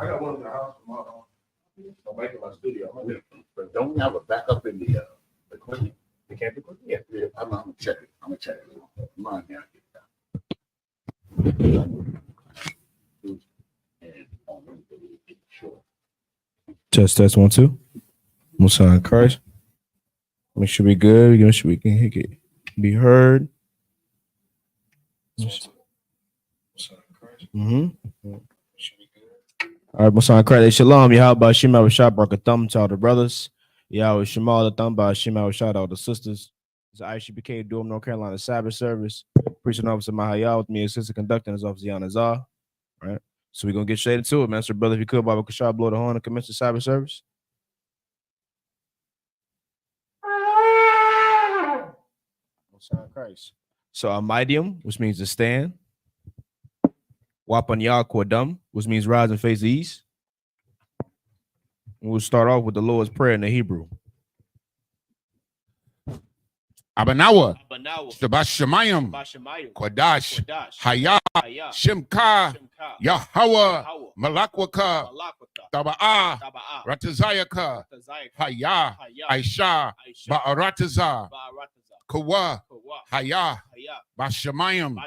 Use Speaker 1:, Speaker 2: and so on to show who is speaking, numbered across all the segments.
Speaker 1: I got one in the house for my make my studio.
Speaker 2: But don't we have a backup in the equipment?
Speaker 1: The camp equipment?
Speaker 2: Yeah, I'm gonna check it. I'm gonna check it. Mine now.
Speaker 3: Test 1 2. Most High Christ. Make sure we good. Make sure we can hit it. Be heard. Mm-hmm. All right, Most High Christ. Shalom. Yahweh Shema Rashad Barakatham to all the brothers. Yahweh Shema all the Thumba Shema Rashad all the sisters. It's Isupk Durham, North Carolina Sabbath service. Preaching officer Mahayah with me, assistant conductor, his officer Yanazar. All right. So we're gonna get straight into it, Master Brother. If you could, Baba Kashab, blow the horn and commence the Sabbath service. Christ. So Amidium, which means to stand. Wapanya Kwadum, which means rise and face the east. And we'll start off with the Lord's Prayer in the Hebrew.
Speaker 4: Abanawa, Shabashamayim, Kodash, Hayah, Shimka, Yahweh, Malakwaka, Taba'ah, Ratazayaka, Hayah, Aisha, Ba'arataza, Kawa, Hayah, Bashamayim,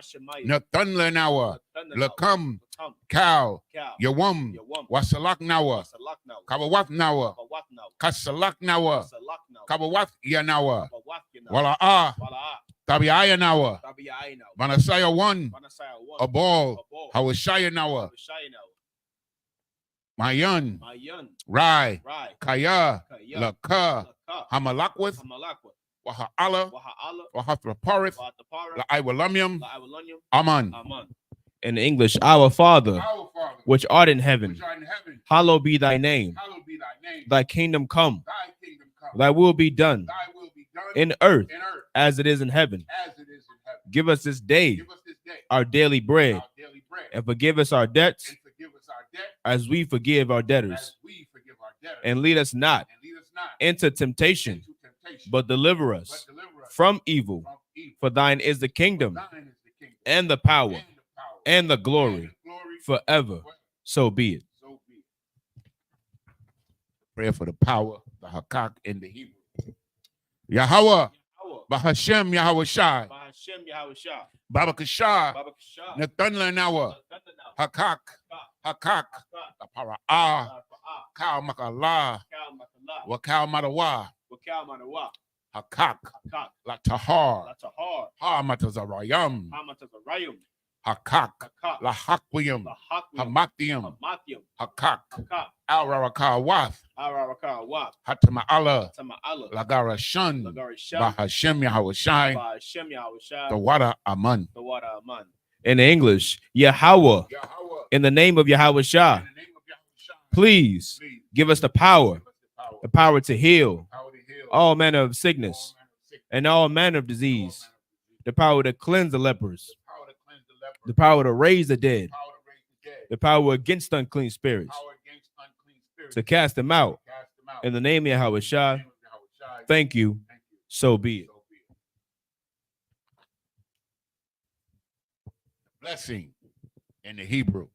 Speaker 4: Nathunlanawa, Lakam, Cow, Yawum, Wasalak Nawa, Kabawat Nawa, Kasalak Nawa, Kabawat Yanawa, Wala'ah, Tabiaya Nawa, Manasaya 1, Abal, Hawashaya Nawa, Mayan, Rai, Kaya, Laka, Hamalakwith, Waha'ala, Wahathraparith, La'aiwalamium, Aman.
Speaker 3: In English, our Father, which art in heaven, hallowed be thy name. Thy kingdom come, thy will be done in earth as it is in heaven. Give us this day our daily bread, and forgive us our debts as we forgive our debtors. And lead us not into temptation, but deliver us from evil. For thine is the kingdom and the power and the glory forever. So be it.
Speaker 4: Prayer for the power, the Hakak in the Hebrew. Yahweh, Bahashem Yahweh Shai, Babakashah, Nathunlanawa, Hakak, Hakak, the Para'ah, Kal Makalah, Wakal Madawa, Hakak, La Tahar, Ha Matazarayam, Hakak, La Hakwiyam, Hamathium, Hakak, Al Rarakawath, Hatama'ala, Lagara Shun, Bahashem Yahweh Shai, the water Aman.
Speaker 3: In English, Yahweh, in the name of Yahweh Shah, please give us the power to heal all manner of sickness and all manner of disease, the power to cleanse the lepers, the power to raise the dead, the power against unclean spirits, to cast them out. In the name of Yahweh Shah, thank you, so be it.
Speaker 4: Blessing in the Hebrew.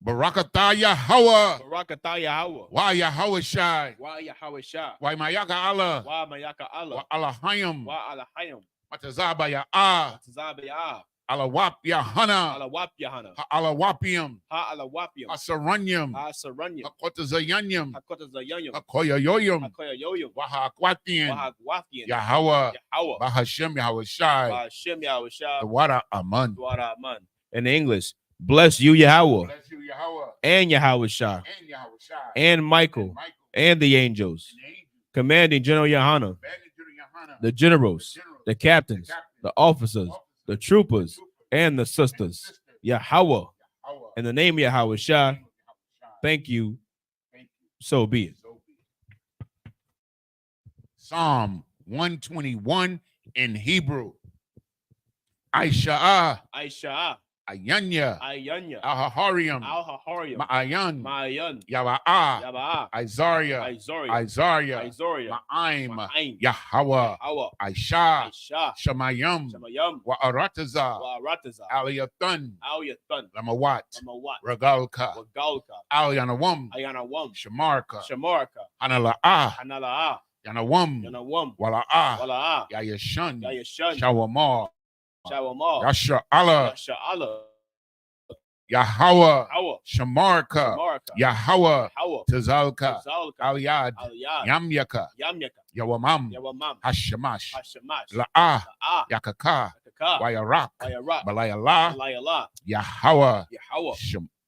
Speaker 4: Barakatah Yahweh.
Speaker 3: Barakatah Yahweh.
Speaker 4: Why Yahweh Shai.
Speaker 3: Why Yahweh Shah.
Speaker 4: Why Mayaka Allah.
Speaker 3: Why Mayaka Allah.
Speaker 4: Why Alahayim.
Speaker 3: Why Alahayim.
Speaker 4: Matazaba Ya'ah.
Speaker 3: Matazaba Ya'ah.
Speaker 4: Alawap Yahana.
Speaker 3: Alawap Yahana.
Speaker 4: Alawapium.
Speaker 3: Ha Alawapium.
Speaker 4: Asaranyam.
Speaker 3: Asaranyam.
Speaker 4: Akotazayanyam.
Speaker 3: Akotazayanyam.
Speaker 4: Akoyoyoyam.
Speaker 3: Akoyoyoyam.
Speaker 4: Wahakwatian.
Speaker 3: Wahagwathian.
Speaker 4: Yahweh.
Speaker 3: Yahweh.
Speaker 4: Bahashem Yahweh Shai.
Speaker 3: Bahashem Yahweh Shai.
Speaker 4: The water Aman.
Speaker 3: The water Aman. In English, bless you, Yahweh.
Speaker 4: Bless you, Yahweh.
Speaker 3: And Yahweh Shai.
Speaker 4: And Yahweh Shai.
Speaker 3: And Michael. And the angels. Commanding General Yahana. The generals. The captains. The officers. The troopers. And the sisters. Yahweh. In the name of Yahweh Shai. Thank you. So be it.
Speaker 4: Psalm 121 in Hebrew. Aisha.
Speaker 3: Aisha.
Speaker 4: Ayanya,
Speaker 3: Ayanya,
Speaker 4: Ahaharium,
Speaker 3: Al-Haharium,
Speaker 4: Ma'ayan,
Speaker 3: Ma'ayan,
Speaker 4: Yaba'a,
Speaker 3: Yaba'a,
Speaker 4: Izaria,
Speaker 3: Izoria,
Speaker 4: Izaria,
Speaker 3: Izoria,
Speaker 4: Ma'aim,
Speaker 3: Ma'aim,
Speaker 4: Yahweh,
Speaker 3: Hawa,
Speaker 4: Aisha,
Speaker 3: Aisha,
Speaker 4: Shamayam,
Speaker 3: Shamayam,
Speaker 4: Wa'arataza,
Speaker 3: Wa'arataza,
Speaker 4: Aliyathan,
Speaker 3: Al-Yathan,
Speaker 4: Lamawat,
Speaker 3: Lamawat,
Speaker 4: Regalka,
Speaker 3: Wagalka,
Speaker 4: Alyanawam,
Speaker 3: Ayanawam,
Speaker 4: Shamarka,
Speaker 3: Shamarka,
Speaker 4: Hanala'a,
Speaker 3: Hanala'a,
Speaker 4: Yanawam,
Speaker 3: Yanawam,
Speaker 4: Wala'a,
Speaker 3: Wala'a,
Speaker 4: Yayashan,
Speaker 3: Yayashan,
Speaker 4: Shawamar,
Speaker 3: Shawamar,
Speaker 4: Yasha Allah,
Speaker 3: Yasha Allah,
Speaker 4: Yahweh,
Speaker 3: Hawa,
Speaker 4: Shamarka,
Speaker 3: Shamarka,
Speaker 4: Yahweh,
Speaker 3: Hawa,
Speaker 4: Tazalka,
Speaker 3: Zalka,
Speaker 4: Aliyad,
Speaker 3: Aliyad,
Speaker 4: Yamyaka,
Speaker 3: Yamyaka,
Speaker 4: Yawamam,
Speaker 3: Yawamam,
Speaker 4: Hashamash,
Speaker 3: Hashamash,
Speaker 4: La'ah,
Speaker 3: La'ah,
Speaker 4: Yakaka,
Speaker 3: Kaka,
Speaker 4: Wayarak,
Speaker 3: Wayarak,
Speaker 4: Balayala,
Speaker 3: Malayala,
Speaker 4: Yahweh,
Speaker 3: Yahawa,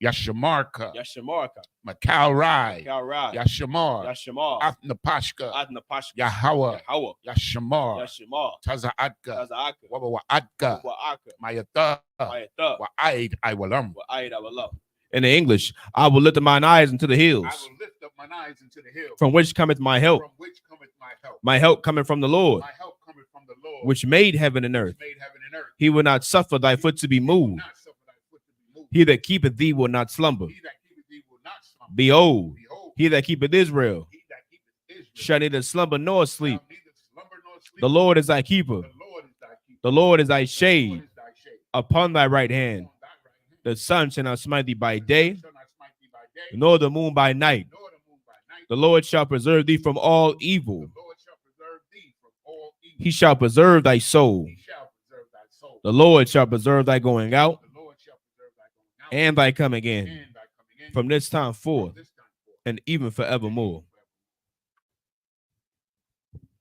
Speaker 4: Yashamarka,
Speaker 3: Yashamarka,
Speaker 4: Makalrai,
Speaker 3: Kalrai,
Speaker 4: Yashamar,
Speaker 3: Yashamar,
Speaker 4: Athnapashka,
Speaker 3: Adnapashka,
Speaker 4: Yahweh,
Speaker 3: Yahawa,
Speaker 4: Yashamar,
Speaker 3: Yashamar,
Speaker 4: Taza'atka,
Speaker 3: Taza'aka,
Speaker 4: Wabawa'atka,
Speaker 3: Wa'aka,
Speaker 4: Mayata,
Speaker 3: Mayata,
Speaker 4: Wa'aid, Iwalam.
Speaker 3: Wa'aid Allah. In the English, I will lift up mine eyes into the
Speaker 4: I
Speaker 3: hills,
Speaker 4: will lift up mine eyes into the hill,
Speaker 3: from which cometh my help.
Speaker 4: from which cometh my help.
Speaker 3: My help coming from the Lord,
Speaker 4: My help cometh from the Lord,
Speaker 3: which made heaven and earth.
Speaker 4: made heaven and earth.
Speaker 3: He will not suffer thy foot to be
Speaker 4: He will
Speaker 3: moved.
Speaker 4: not suffer thy foot to be moved.
Speaker 3: He that keepeth thee will not slumber.
Speaker 4: He that keepeth thee will not slumber.
Speaker 3: Behold,
Speaker 4: Behold,
Speaker 3: he that keepeth Israel
Speaker 4: he that keepeth Israel
Speaker 3: shall neither slumber nor sleep.
Speaker 4: shall neither slumber nor sleep.
Speaker 3: The Lord is thy keeper.
Speaker 4: The Lord is thy keeper.
Speaker 3: The Lord is thy
Speaker 4: The Lord
Speaker 3: shade
Speaker 4: is thy shade.
Speaker 3: upon thy right hand.
Speaker 4: On thy right hand.
Speaker 3: The sun shall not smite thee by
Speaker 4: The
Speaker 3: day,
Speaker 4: sun shall not smite thee by day,
Speaker 3: nor the moon by night.
Speaker 4: nor the moon by night.
Speaker 3: The Lord shall preserve thee from all
Speaker 4: The
Speaker 3: evil.
Speaker 4: Lord shall preserve thee from all evil.
Speaker 3: He shall preserve thy soul.
Speaker 4: He shall preserve thy soul.
Speaker 3: The Lord shall preserve thy going out
Speaker 4: The Lord shall preserve thy going out
Speaker 3: and thy coming in,
Speaker 4: and thy coming in
Speaker 3: from this time forth
Speaker 4: from this time forth.
Speaker 3: and even forevermore.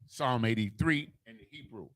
Speaker 4: Psalm 83 in the Hebrew.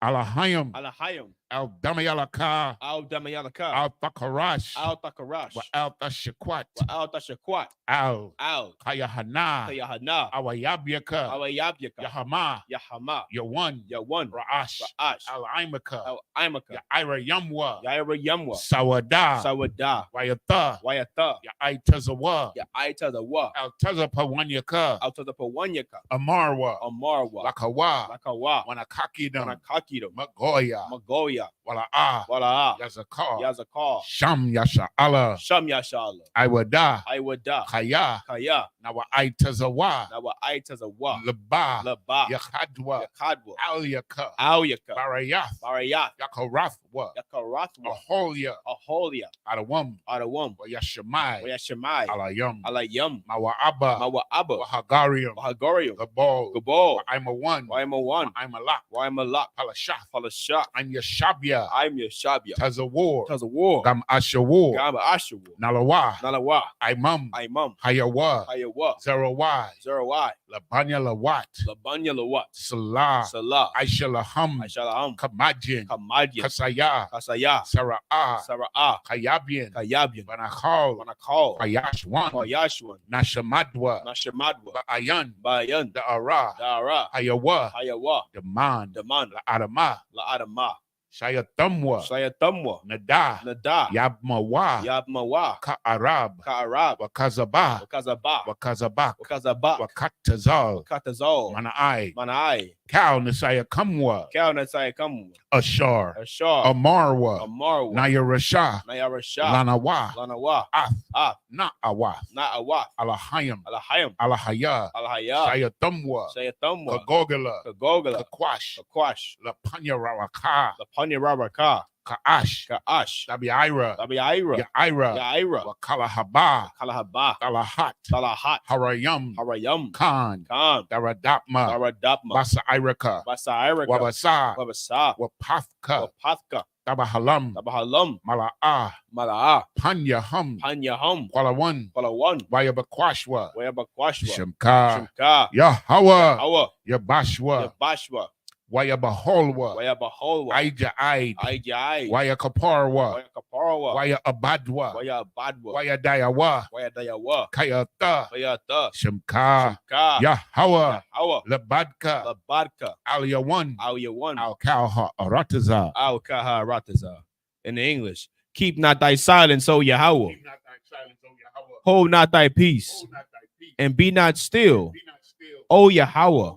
Speaker 4: Alahayim,
Speaker 3: Alahayim,
Speaker 4: Al-Damayalaka,
Speaker 3: Al-Damayalaka,
Speaker 4: Al-Takarash,
Speaker 3: Al-Takarash,
Speaker 4: Al-Tashakwat,
Speaker 3: Al-Tashakwat,
Speaker 4: Al-Kayahana,
Speaker 3: Al-Kayahana,
Speaker 4: Awayabyaka,
Speaker 3: Awayabyaka,
Speaker 4: Yahama,
Speaker 3: Yahama,
Speaker 4: Yawan,
Speaker 3: Yawan,
Speaker 4: Ra'ash,
Speaker 3: Ra'ash,
Speaker 4: Al-Imaka,
Speaker 3: Al-Imaka,
Speaker 4: Yaira Yamwa,
Speaker 3: Yaira Yamwa,
Speaker 4: Sawada,
Speaker 3: Sawada,
Speaker 4: Wayatha,
Speaker 3: Wayatha,
Speaker 4: Yaitazawa,
Speaker 3: Ya'aita the Wa,
Speaker 4: Al-Tazapawanyaka,
Speaker 3: Al-Tazapawanyaka,
Speaker 4: Amarwa,
Speaker 3: Amarwa,
Speaker 4: Lakawa,
Speaker 3: Lakawa,
Speaker 4: Wanakakidam,
Speaker 3: Wanakakidam,
Speaker 4: Magoya,
Speaker 3: Magoya,
Speaker 4: Wala'ah,
Speaker 3: Wala'a,
Speaker 4: Yazakar,
Speaker 3: Yazakar,
Speaker 4: Sham Yasha Allah,
Speaker 3: Sham Yashala,
Speaker 4: Iwada,
Speaker 3: Iwada,
Speaker 4: Kaya,
Speaker 3: Kaya,
Speaker 4: Nawa Aitazawa,
Speaker 3: Nawa'aita the Wa,
Speaker 4: Laba,
Speaker 3: Laba,
Speaker 4: Yakhadwa,
Speaker 3: Yakadwa,
Speaker 4: Alyaka,
Speaker 3: Alyaka,
Speaker 4: Barayath,
Speaker 3: Barayat,
Speaker 4: Yakarathwa,
Speaker 3: Yakarathwa,
Speaker 4: Aholia,
Speaker 3: Aholia,
Speaker 4: Adawam,
Speaker 3: Adawam,
Speaker 4: Yashamai,
Speaker 3: Wayashamai,
Speaker 4: Alayam,
Speaker 3: Alayam,
Speaker 4: Mawa'aba,
Speaker 3: Mawa'aba,
Speaker 4: Wahagarium,
Speaker 3: Wahagorium,
Speaker 4: Gabal,
Speaker 3: Gabal,
Speaker 4: I'm a one,
Speaker 3: I'm a one,
Speaker 4: I'm a lock,
Speaker 3: I'm a lock,
Speaker 4: Palashah,
Speaker 3: Palashah,
Speaker 4: I'm Yashabia,
Speaker 3: I'm your Shabia,
Speaker 4: Tazawar,
Speaker 3: Taz of war,
Speaker 4: Gam Ashawar,
Speaker 3: Gaba Ashawu,
Speaker 4: Nalawa,
Speaker 3: Nalawa,
Speaker 4: Imam,
Speaker 3: Imam,
Speaker 4: Hayawa,
Speaker 3: Hayawa,
Speaker 4: Zerawai,
Speaker 3: Zerawai,
Speaker 4: Labanya Lawat,
Speaker 3: Labanya Lawat,
Speaker 4: Salah,
Speaker 3: Salah,
Speaker 4: Aisha Laham,
Speaker 3: Aishalaham,
Speaker 4: Kamajin,
Speaker 3: Kamadian,
Speaker 4: Kasaya,
Speaker 3: Kasaya,
Speaker 4: Sara'ah,
Speaker 3: Sara'ah,
Speaker 4: Kayabian,
Speaker 3: Kayabian,
Speaker 4: Banakal,
Speaker 3: Manakal,
Speaker 4: Payashwan,
Speaker 3: Payashwan,
Speaker 4: Nashamadwa,
Speaker 3: Nashamadwa,
Speaker 4: Ba'ayan,
Speaker 3: Bayan,
Speaker 4: the Ara,
Speaker 3: Dara,
Speaker 4: Hayawa,
Speaker 3: Hayawa,
Speaker 4: the Man,
Speaker 3: Daman,
Speaker 4: La Adama,
Speaker 3: La Adama,
Speaker 4: Shayatamwa,
Speaker 3: Shayatamwa,
Speaker 4: Nada,
Speaker 3: Nada,
Speaker 4: Yabmawa,
Speaker 3: Yabmawa,
Speaker 4: Ka'arab,
Speaker 3: Ka'arab,
Speaker 4: Wakazaba,
Speaker 3: Wakazaba,
Speaker 4: Wakazabak,
Speaker 3: Wakazaba,
Speaker 4: Wakatazal,
Speaker 3: Katazal,
Speaker 4: Manai,
Speaker 3: Manai,
Speaker 4: Kal Nisaya Kamwa,
Speaker 3: Kalnatai Kamu,
Speaker 4: Ashar,
Speaker 3: Ashar,
Speaker 4: Amarwa,
Speaker 3: Amarwa,
Speaker 4: Nayarasha,
Speaker 3: Nayarasha,
Speaker 4: Lanawa,
Speaker 3: Lanawa,
Speaker 4: Ath, Na'awath,
Speaker 3: Na'awaf,
Speaker 4: Alahayim,
Speaker 3: Alahayam,
Speaker 4: Alahaya,
Speaker 3: Alahaya,
Speaker 4: Shayatamwa,
Speaker 3: Shayatamwa,
Speaker 4: Kagogala,
Speaker 3: Kagogala,
Speaker 4: Kakwash,
Speaker 3: Kakwash,
Speaker 4: Lapanya Rawaka,
Speaker 3: Lapanya Rabaka,
Speaker 4: Ka'ash,
Speaker 3: Ka'ash,
Speaker 4: Tabi'ira,
Speaker 3: Tabi'ira,
Speaker 4: Ya'ira,
Speaker 3: Ya'ira,
Speaker 4: Wakalahaba,
Speaker 3: Kalahaba,
Speaker 4: Talahat,
Speaker 3: Talahat,
Speaker 4: Harayam,
Speaker 3: Harayam,
Speaker 4: Khan,
Speaker 3: Khan,
Speaker 4: Daradapma,
Speaker 3: Daradapma,
Speaker 4: Basa'iraka,
Speaker 3: Basairaka,
Speaker 4: Wabasa,
Speaker 3: Wabasa,
Speaker 4: Wapafka,
Speaker 3: Wapathka,
Speaker 4: Tabahalam,
Speaker 3: Tabahalam,
Speaker 4: Mala'ah,
Speaker 3: Mala'a,
Speaker 4: Panyaham,
Speaker 3: Panyaham,
Speaker 4: Kwalawan,
Speaker 3: Palawan,
Speaker 4: Wayabakwashwa,
Speaker 3: Wayabakwashwa,
Speaker 4: Shemka,
Speaker 3: Shimka,
Speaker 4: Yahweh,
Speaker 3: Awa,
Speaker 4: Yabashwa,
Speaker 3: Yabashwa,
Speaker 4: Wayabaholwa,
Speaker 3: Wayabaholwa,
Speaker 4: Aija Aid,
Speaker 3: Aijai,
Speaker 4: Wayakaparwa,
Speaker 3: Wayakaparwa,
Speaker 4: Waya Abadwa,
Speaker 3: Wayabadwa,
Speaker 4: Waya Dayawa,
Speaker 3: Wayadayawa,
Speaker 4: Kayata,
Speaker 3: Wayata,
Speaker 4: Shemka,
Speaker 3: Shimka,
Speaker 4: Yahweh,
Speaker 3: Awa,
Speaker 4: Labadka,
Speaker 3: Labadka,
Speaker 4: Aliyawan,
Speaker 3: Al-Yawan,
Speaker 4: Al Kalha, Arataza.
Speaker 3: Al-Kaha Rataza. In the English, keep not thy silence, O Yahweh.
Speaker 4: Keep not thy silence, O Yahweh.
Speaker 3: Hold not thy peace,
Speaker 4: Hold not thy peace,
Speaker 3: and be not still,
Speaker 4: be not still,
Speaker 3: O
Speaker 4: O
Speaker 3: Yahweh.
Speaker 4: Yahweh.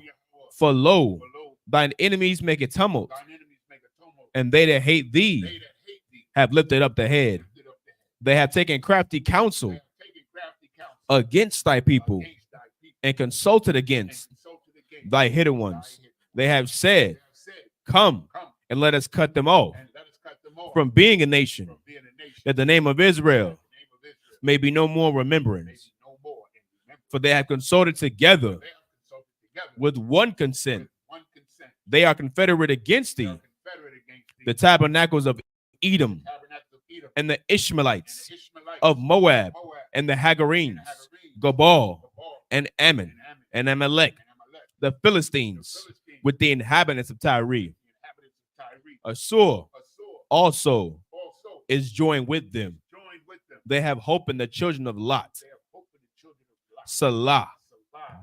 Speaker 3: For lo,
Speaker 4: For lo,
Speaker 3: thine enemies make a tumult,
Speaker 4: thine enemies make a tumult,
Speaker 3: and they that hate thee
Speaker 4: they that hate thee
Speaker 3: have lifted up the head. They have taken crafty counsel against thy people and consulted against thy hidden ones. They have said, come and let us cut them off from being a nation, that the name of Israel may be no more remembrance. For they have consulted together with one consent. They are confederate against thee, the tabernacles of Edom, and the Ishmaelites of Moab, and the Hagarenes, Gabal, and Ammon, and Amalek, the Philistines, with the inhabitants of Tyre. Assur also is joined with them. They have hope in the children of Lot. Salah,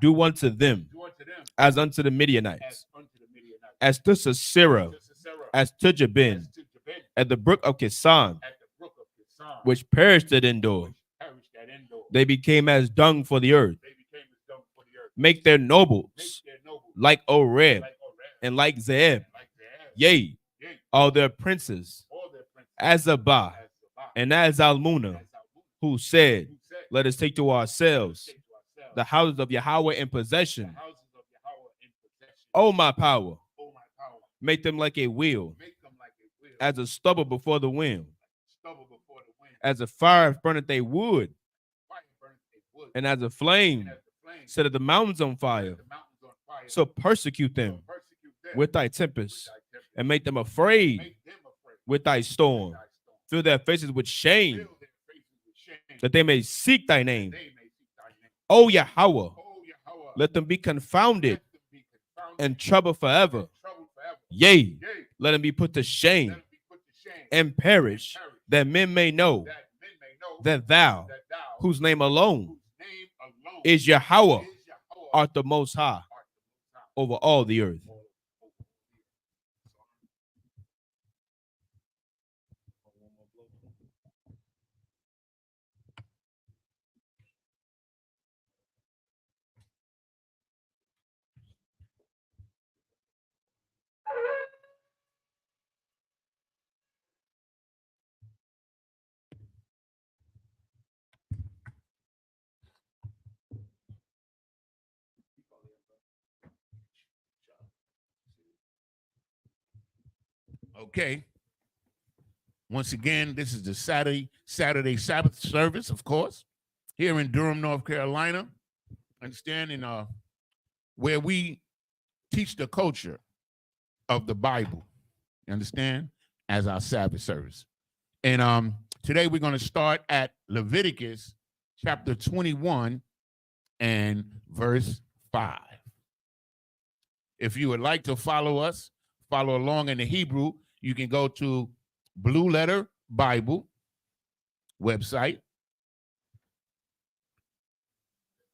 Speaker 3: do unto them as unto the Midianites, as to Sisera, as to Jabin, at the brook of Kisan, which perished at Endor. They became as dung for the earth. Make their nobles like Oreb and like Zeeb. Yea, all their princes, as Zabah and as Almunah, who said, let us take to ourselves the houses of Yahweh in possession. O my power, make them like a wheel, as a stubble before the wind, as a fire burneth a wood, and as a flame set the mountains on fire. So persecute them with thy tempest, and make them afraid with thy storm. Fill their faces with shame, that they may seek thy name. O Yahweh, let them be confounded and troubled forever. Yea, let them be put to shame and perish, that men may know that thou, whose name alone is Yahweh, art the most high over all the earth.
Speaker 4: Okay. Once again, this is the Saturday Sabbath service, of course, here in Durham, North Carolina. Understanding where we teach the culture of the Bible. You understand? As our Sabbath service. And today we're going to start at Leviticus chapter 21 and verse 5. If you would like to follow along in the Hebrew, you can go to Blue Letter Bible website.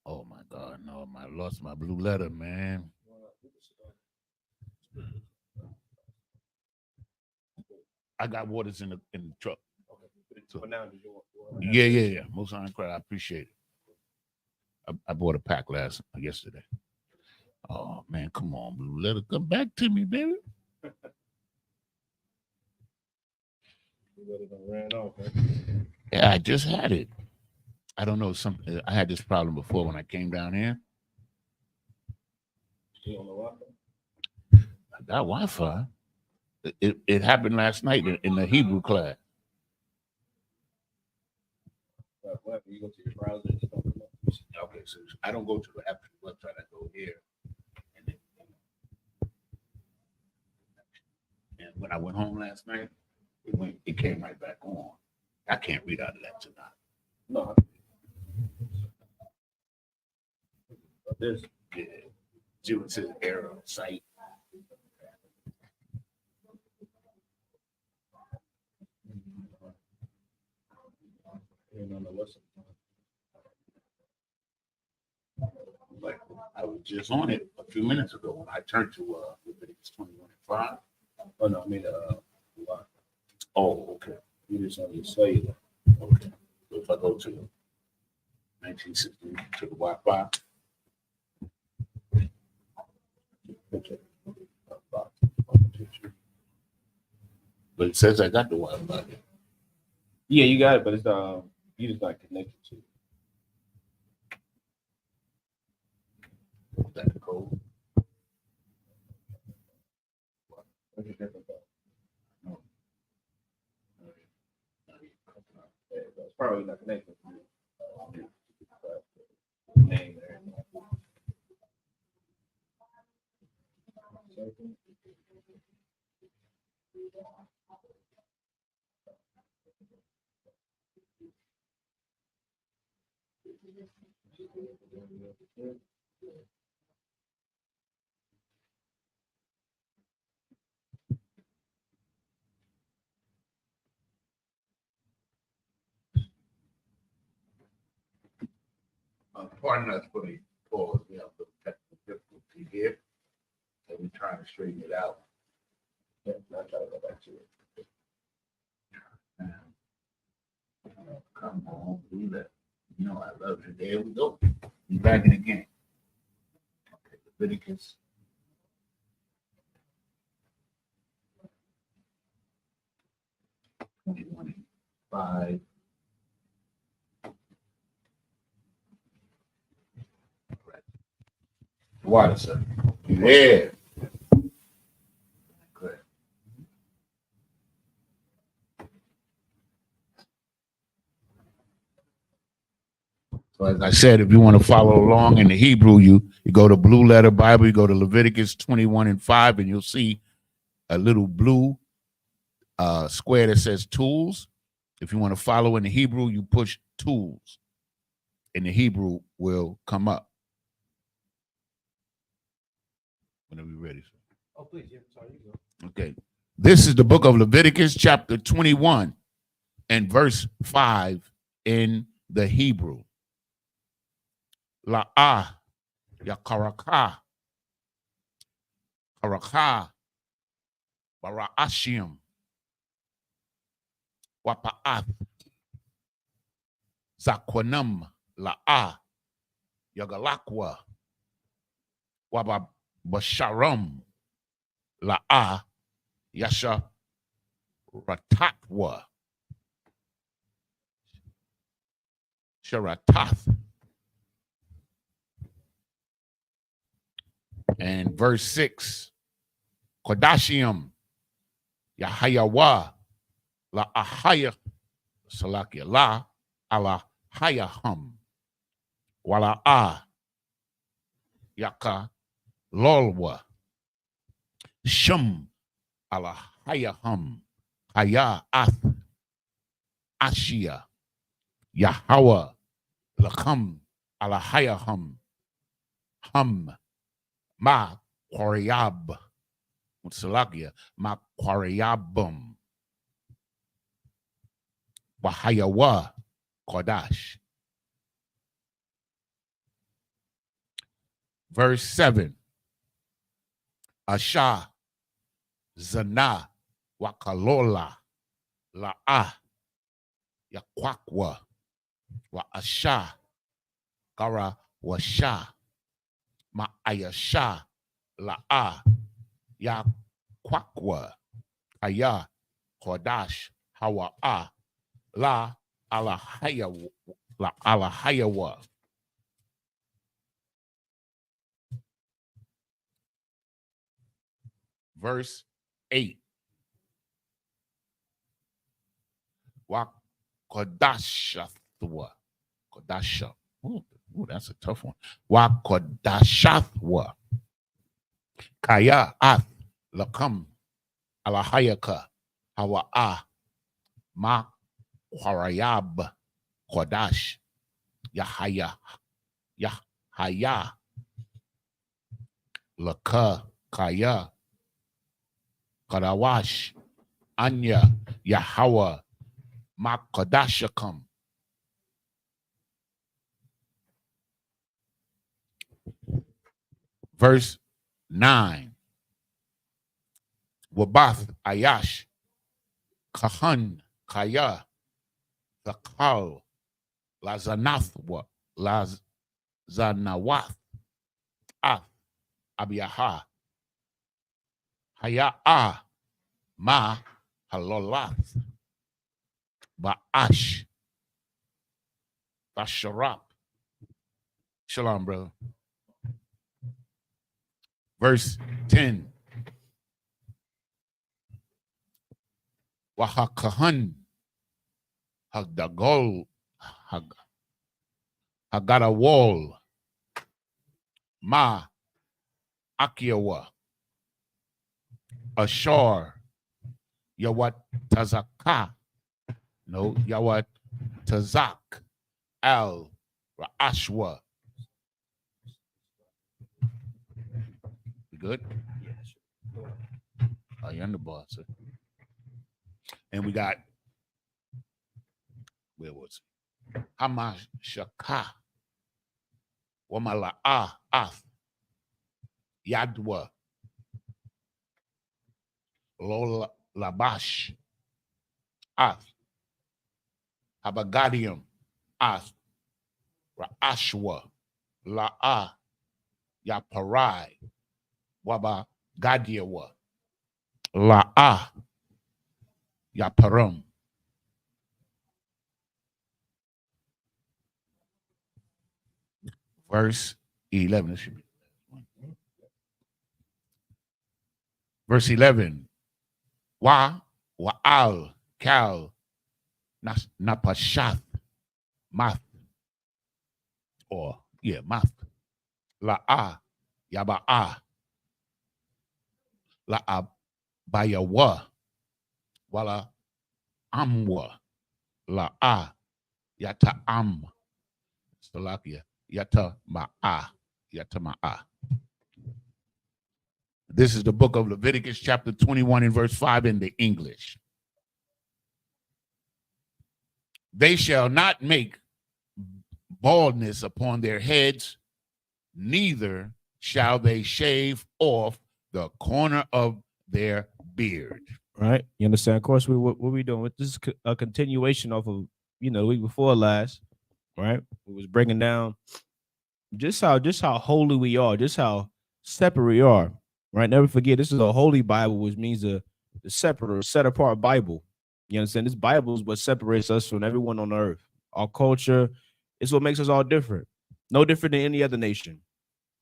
Speaker 4: Oh my God, no, I lost my blue letter, man. I got waters in the truck. So, yeah. Most High Christ, I appreciate it. I bought a pack yesterday. Oh man, come on, blue letter, come back to me, baby.
Speaker 1: Ran off, man.
Speaker 4: Yeah, I just had it. I don't know, I had this problem before when I came down here.
Speaker 1: You on the Wi-Fi?
Speaker 4: I got Wi-Fi. It happened last night in the Hebrew class.
Speaker 1: What? You go to your browser and just don't come up.
Speaker 4: Okay, so I don't go to the actual website. I go here. And when I went home last night, it came right back on. I can't read out of that tonight.
Speaker 1: No. This.
Speaker 4: Yeah. Due to the error of sight. Like I was just on it a few minutes ago when I turned to Leviticus 21 and 5.
Speaker 1: Oh no, I mean Wi-Fi.
Speaker 4: Oh, okay.
Speaker 1: You just on your cellular.
Speaker 4: Okay. So if I go to 1960 to the Wi-Fi.
Speaker 1: Okay.
Speaker 4: But it says I got the Wi-Fi.
Speaker 3: Yeah, you got it, but it's you just not connected to it.
Speaker 2: That's the code.
Speaker 1: What's the difference though?
Speaker 2: No.
Speaker 1: Yeah, so it's probably not connected to the name there.
Speaker 2: Pardon us for the pause. We have a technical difficulty here, and we're trying to straighten it out.
Speaker 1: Yeah, I'll try to go back to it.
Speaker 2: Come on, do that. You know I love you. There we go. We're back in again. Okay, Leviticus. Five. Water, sir. Yeah. Good. So as I said, if you want to follow along in the Hebrew, you go to Blue Letter Bible, you go to Leviticus 21:5, and you'll see a little blue square that says tools. If you want to follow in the Hebrew, you push tools, and the Hebrew will come up. Whenever you're ready, sir.
Speaker 1: Oh, please, yeah, sorry, you go.
Speaker 2: Okay. This is the book of Leviticus, chapter 21, and verse 5 in the Hebrew. La'ah, yakaraka, karaka, bara'ashim, wapa'ath, zakwanam, la'ah, yagalakwa, wabasharam, la'ah, yasha ratatwa, sharatath. And verse 6, Kodashium, Yahayawa, La Ahaya, Salakia, La Ala Hayahum, Wala Ah, Yaka Lolwa, Shum, Ala Hayahum, Haya Ath, Ashia, Yahweh, Lakam, Ala Hayahum, Hum, Ma Quariab, Salakia, Ma Quariabum, Wahayawa, Kodash. Verse 7, Asha, Zana, Wakalola, La'ah, Yakwakwa, Wa Asha, Gara Washa, Ma'ayasha, La'ah, Yakwakwa, Aya, Kodash, Hawa'a, La Alahayawa, La Alahayawa. Verse 8. Wa Kodashathwa. Kodasha. Ooh, that's a tough one. Wa Kodashathwa. Kaya Ath Lakam Alahayaka Hawa'a Ma Kwarayab Kodash Yahaya Yahaya Laka Kaya Karawash Anya Yahweh Ma Kodashakam. Verse 9. Wabath Ayash Kahan Kaya Thakal Lazanathwa Lazanawath Ath Abiyaha Haya'a Ma Halolath Ba'ash. Basharap. Shalom, brother. Verse 10. Wahakahan. Hagdagol. Hagadawal. Ma. Akiawa. Ashar. Yawat Tazaka. No, Yawat Tazak. Al Ra'ashwa. You good? Oh, you're on the boss, sir. And we got, where was it? Hamashaka. Wamala'a Ath. Yadwa. Lola Labash. Ath. Habagadium. Ath. Ra'ashwa. La'a. Yaparai. Waba Gadiawa. La'a. Yaparam. Verse 11. This should be. Verse 11. Wa'al, Kal, Napashath, Math. Or, yeah, Math. La'a, Yaba'a. La'a, Bayawa. Wala, Amwa. La'a, Yata Am. Salakia. Yata Ma'a. Yata Ma'a. This is the book of Leviticus, chapter 21 and verse 5 in the English. They shall not make baldness upon their heads, neither shall they shave off the corner of their beard.
Speaker 3: Right? You understand? Of course, what we doing? This is a continuation of the week before last, right? We was breaking down just how holy we are, just how separate we are. Right? Never forget, this is a holy Bible, which means the separate or set apart Bible. You understand? This Bible is what separates us from everyone on earth. Our culture is what makes us all different. No different than any other nation.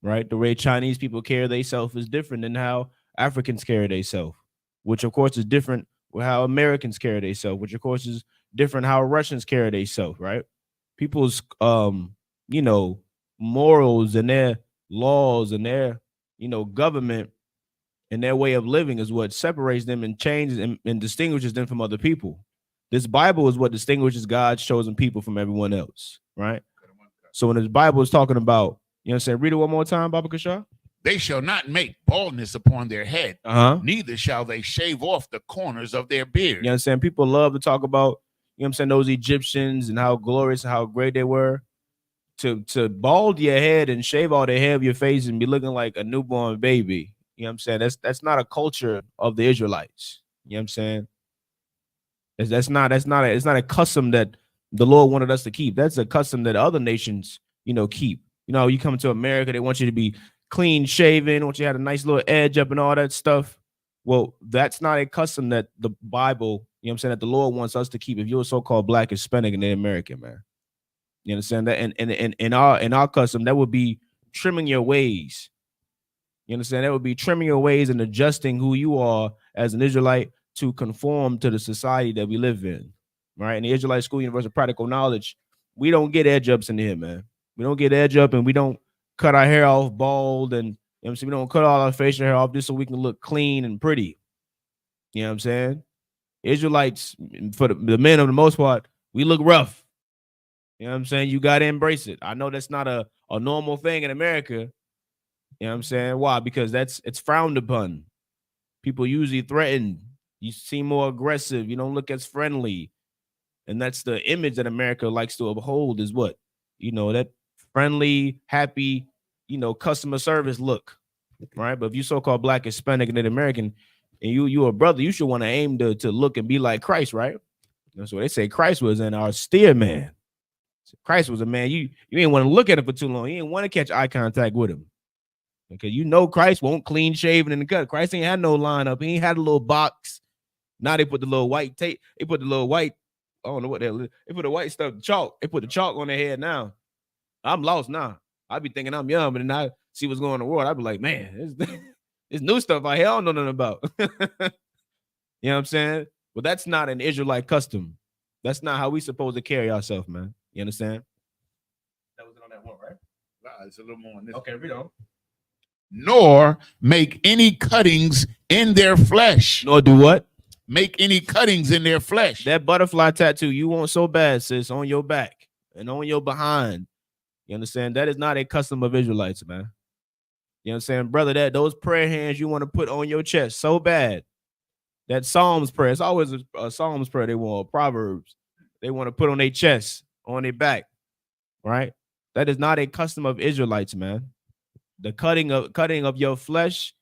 Speaker 3: Right? The way Chinese people carry themselves is different than how Africans carry themselves, which of course is different with how Americans carry themselves, which of course is different how Russians carry themselves, right? People's morals and their laws and their government and their way of living is what separates them and changes and distinguishes them from other people. This Bible is what distinguishes God's chosen people from everyone else, right? So when this Bible is talking about, read it one more time, Baba Kasha.
Speaker 2: They shall not make baldness upon their head, neither shall they shave off the corners of their beard.
Speaker 3: You understand? People love to talk about, those Egyptians and how glorious and how great they were. To bald your head and shave all the hair of your face and be looking like a newborn baby. You know what I'm saying? That's not a culture of the Israelites. You know what I'm saying? It's not a custom that the Lord wanted us to keep. That's a custom that other nations, keep. You come to America, they want you to be clean shaven, want you to have a nice little edge up and all that stuff. Well, that's not a custom that the Bible, that the Lord wants us to keep. If you're a so-called Black, Hispanic, and Native American, man. You understand that? And in our custom, that would be trimming your ways. You understand? That would be trimming your ways and adjusting who you are as an Israelite to conform to the society that we live in. Right? In the Israelite School Universe of Practical Knowledge, we don't get edge ups in here, man. We don't get edge up and we don't cut our hair off bald and we don't cut all our facial hair off just so we can look clean and pretty. You know what I'm saying? Israelites, for the men of the most part, we look rough. You know what I'm saying? You got to embrace it. I know that's not a normal thing in America. You know what I'm saying? Why? Because it's frowned upon. People usually threaten. You seem more aggressive. You don't look as friendly. And that's the image that America likes to uphold is what? That friendly, happy, customer service look. Right? But if you so-called Black, Hispanic, and Native American, and you're a brother, you should want to aim to look and be like Christ, right? That's what they say. Christ was an austere man. Christ was a man. You didn't want to look at him for too long. You didn't want to catch eye contact with him. Because Christ won't clean shaven in the cut. Christ ain't had no line up. He ain't had a little box. Now they put the little white tape. They put the little white I don't know what they put the white stuff, chalk. They put the chalk on their head now. I'm lost now. I be thinking I'm young, but then I see what's going on in the world. I be like, man, it's new stuff I don't know nothing about. You know what I'm saying? But that's not an Israelite custom. That's not how we supposed to carry ourselves, man. You understand? That was it on that one, right?
Speaker 4: Nah, it's a little more on this.
Speaker 3: Okay, read on.
Speaker 4: Nor make any cuttings in their flesh.
Speaker 3: Nor do what?
Speaker 4: Make any cuttings in their flesh.
Speaker 3: That butterfly tattoo you want so bad, sis, on your back and on your behind. You understand? That is not a custom of Israelites, man. You know what I'm saying? Brother, that those prayer hands you want to put on your chest so bad. That Psalms prayer, it's always a Psalms prayer they want, Proverbs. They want to put on their chest, on their back, right? That is not a custom of Israelites, man. The cutting of your flesh,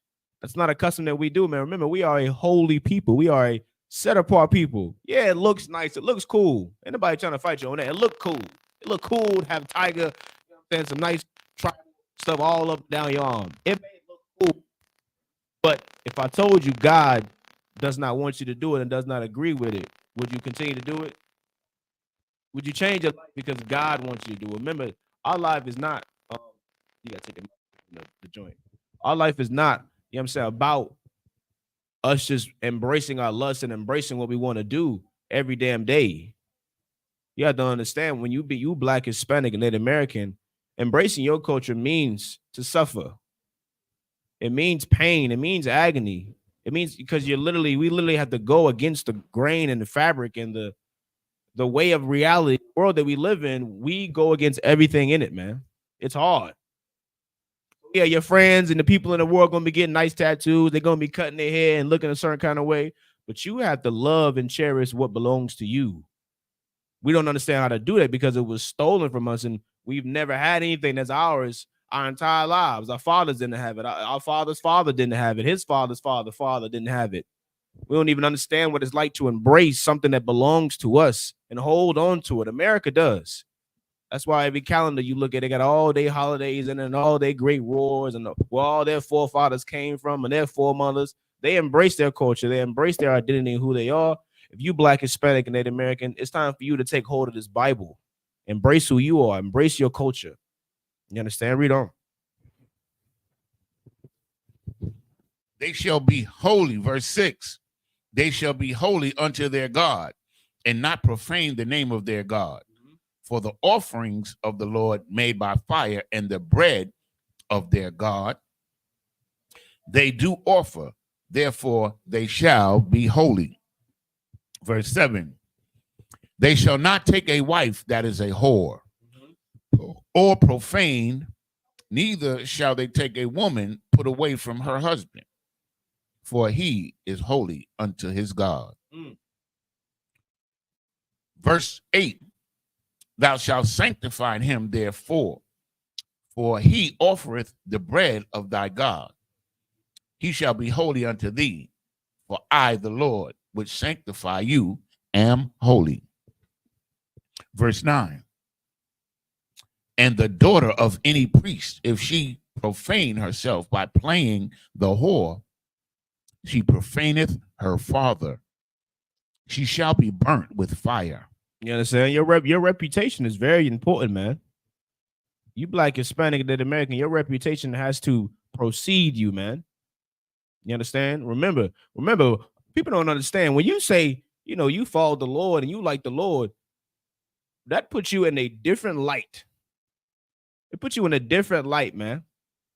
Speaker 3: that's not a custom that we do, man. Remember, we are a holy people. We are a set apart people. Yeah, it looks nice. It looks cool. Ain't nobody trying to fight you on that. It look cool. It look cool to have tiger, you know what I'm saying, some nice tribal stuff all up and down your arm. It may look cool. But if I told you God does not want you to do it and does not agree with it, would you continue to do it? Would you change your life because God wants you to do it? Remember, our life is not, you got to take the joint. Our life is not, you know what I'm saying, about us just embracing our lust and embracing what we want to do every damn day. You have to understand, when you Black, Hispanic, and Native American, embracing your culture means to suffer. It means pain. It means agony. It means because we literally have to go against the grain and the fabric and the way of reality, the world that we live in. We go against everything in it, man. It's hard. Yeah, your friends and the people in the world gonna be getting nice tattoos. They're gonna be cutting their hair and looking a certain kind of way. But you have to love and cherish what belongs to you. We don't understand how to do that because it was stolen from us, and we've never had anything that's ours our entire lives. Our fathers didn't have it. Our father's father didn't have it. His father's father didn't have it. We don't even understand what it's like to embrace something that belongs to us and hold on to it. America does. That's why every calendar you look at, they got all their holidays and then all their great wars and where all their forefathers came from and their foremothers. They embrace their culture. They embrace their identity and who they are. If you Black, Hispanic, and Native American, it's time for you to take hold of this Bible. Embrace who you are. Embrace your culture. You understand? Read on.
Speaker 4: They shall be holy, verse 6. They shall be holy unto their God, and not profane the name of their God. For the offerings of the Lord made by fire and the bread of their God, they do offer, therefore they shall be holy. Verse 7. They shall not take a wife that is a whore, or profane, neither shall they take a woman put away from her husband, for he is holy unto his God. Verse 8. Thou shalt sanctify him therefore, for he offereth the bread of thy God. He shall be holy unto thee, for I, the Lord, which sanctify you, am holy. Verse 9. And the daughter of any priest, if she profane herself by playing the whore, she profaneth her father. She shall be burnt with fire.
Speaker 3: You understand? Your reputation is very important, man. You Black, Hispanic, and Native American, your reputation has to precede you, man. You understand? Remember, people don't understand. When you say, you know, you follow the Lord and you like the Lord, that puts you in a different light. It puts you in a different light, man.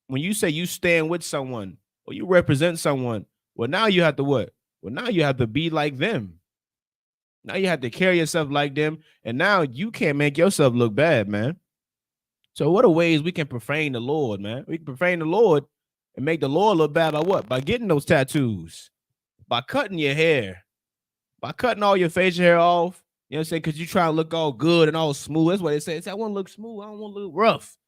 Speaker 3: When you say you stand with someone or you represent someone, well, now you have to what? Well, now you have to be like them. Now you have to carry yourself like them, and now you can't make yourself look bad, man. So what are ways we can profane the Lord, man? We can profane the Lord and make the Lord look bad by what? By getting those tattoos, by cutting your hair, by cutting all your facial hair off. You know what I'm saying? Because you try to look all good and all smooth. That's what they say. It's, I want to look smooth. I don't want to look rough.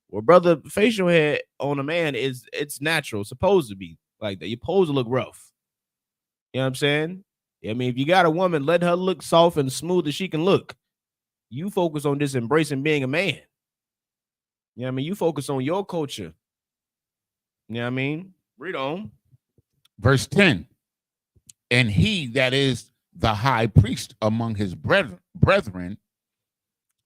Speaker 3: Well, brother, facial hair on a man it's natural. It's supposed to be like that. You're supposed to look rough. You know what I'm saying? I mean, if you got a woman, let her look soft and smooth as she can look. You focus on this embracing being a man. You know what I mean? You focus on your culture. You know what I mean? Read on.
Speaker 4: Verse 10. And he that is
Speaker 2: the high priest among his brethren,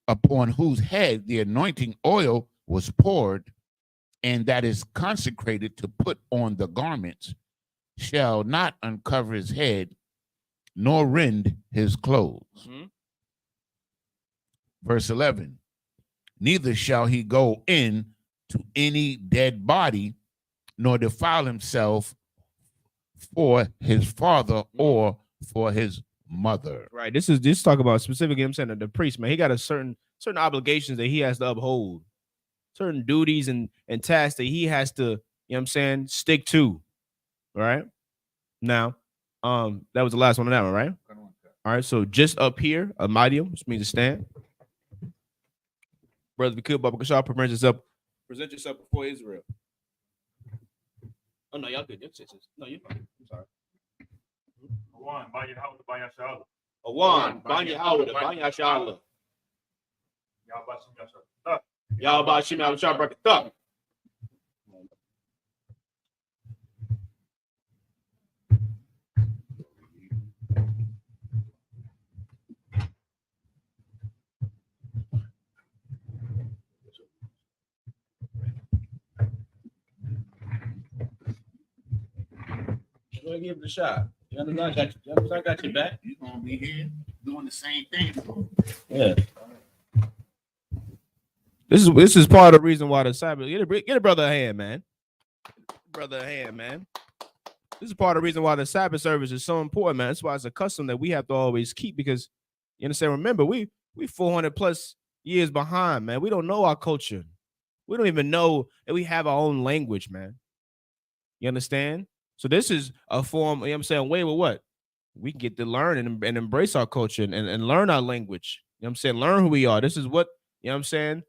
Speaker 2: upon whose head the anointing oil was poured, and that is consecrated to put on the garments, shall not uncover his head, nor rend his clothes.
Speaker 3: Mhm.
Speaker 2: Verse 11, neither shall he go in to any dead body, nor defile himself for his father or for his mother.
Speaker 3: Right. This talk about specifically, I'm saying, the priest, man, he got a certain obligations that he has to uphold, certain duties and tasks that he has to, you know what I'm saying, stick to. Right. Now, that was the last one on that one, right? All right. So just up here, a medium, which means to stand. Brother, if you could, Baba Kashal, present yourself before Israel. Oh no, y'all good. No, you're fine. I'm sorry.
Speaker 1: One, Banya Howard, Banya Shala.
Speaker 3: Awan, Banya Howard, Banya Shala. Y'all about Shimmy Al Shah Brakatah. Go ahead, give it a shot. You understand? I got your back.
Speaker 2: You're gonna be here doing the same thing.
Speaker 3: Yeah. This is part of the reason why the Sabbath. Get a brother a hand, man. Brother a hand, man. This is part of the reason why the Sabbath service is so important, man. That's why it's a custom that we have to always keep, because you understand. Remember, we 400 plus years behind, man. We don't know our culture. We don't even know that we have our own language, man. You understand? So this is a form, you know what I'm saying, way with what? We can get to learn and embrace our culture and learn our language. You know what I'm saying? Learn who we are. This is what, you know what I'm saying?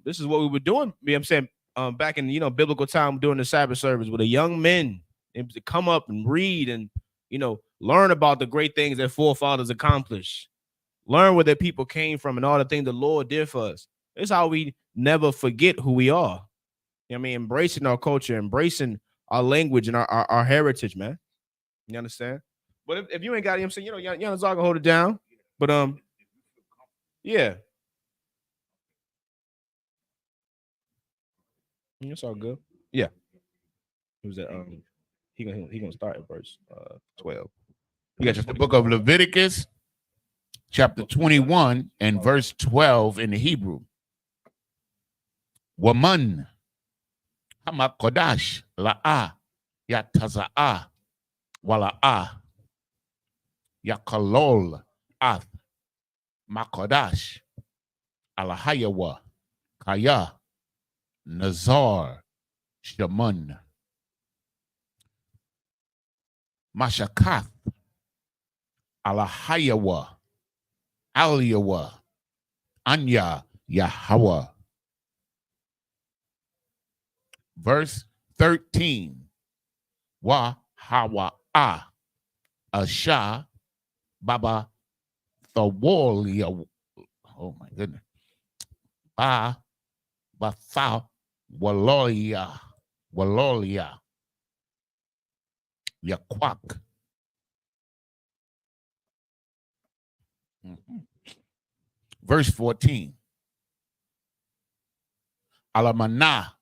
Speaker 3: This is what we were doing, you know what I'm saying, back in, biblical time during the Sabbath service with the young men to come up and read and, learn about the great things that forefathers accomplished. Learn where their people came from and all the things the Lord did for us. It's how we never forget who we are. You know what I mean? Embracing our culture, embracing our language and our heritage, man. You understand? But if you ain't got it, I'm saying, young Zog can hold it down. But yeah. It's all good. Yeah. Who's that? He gonna start at verse 12.
Speaker 2: You got the book of Leviticus, chapter 21 and verse 12 in the Hebrew. Waman hamakodash la'ah yataza'ah wala'ah yakalol ath makodash alahayawa kaya nazar shaman mashakath alahayawa aliyawa anya Yahweh. Verse 13. Wa hawa asha baba thawolia. Oh my goodness. Ba batha walolia yakwak. Verse 14. Alamana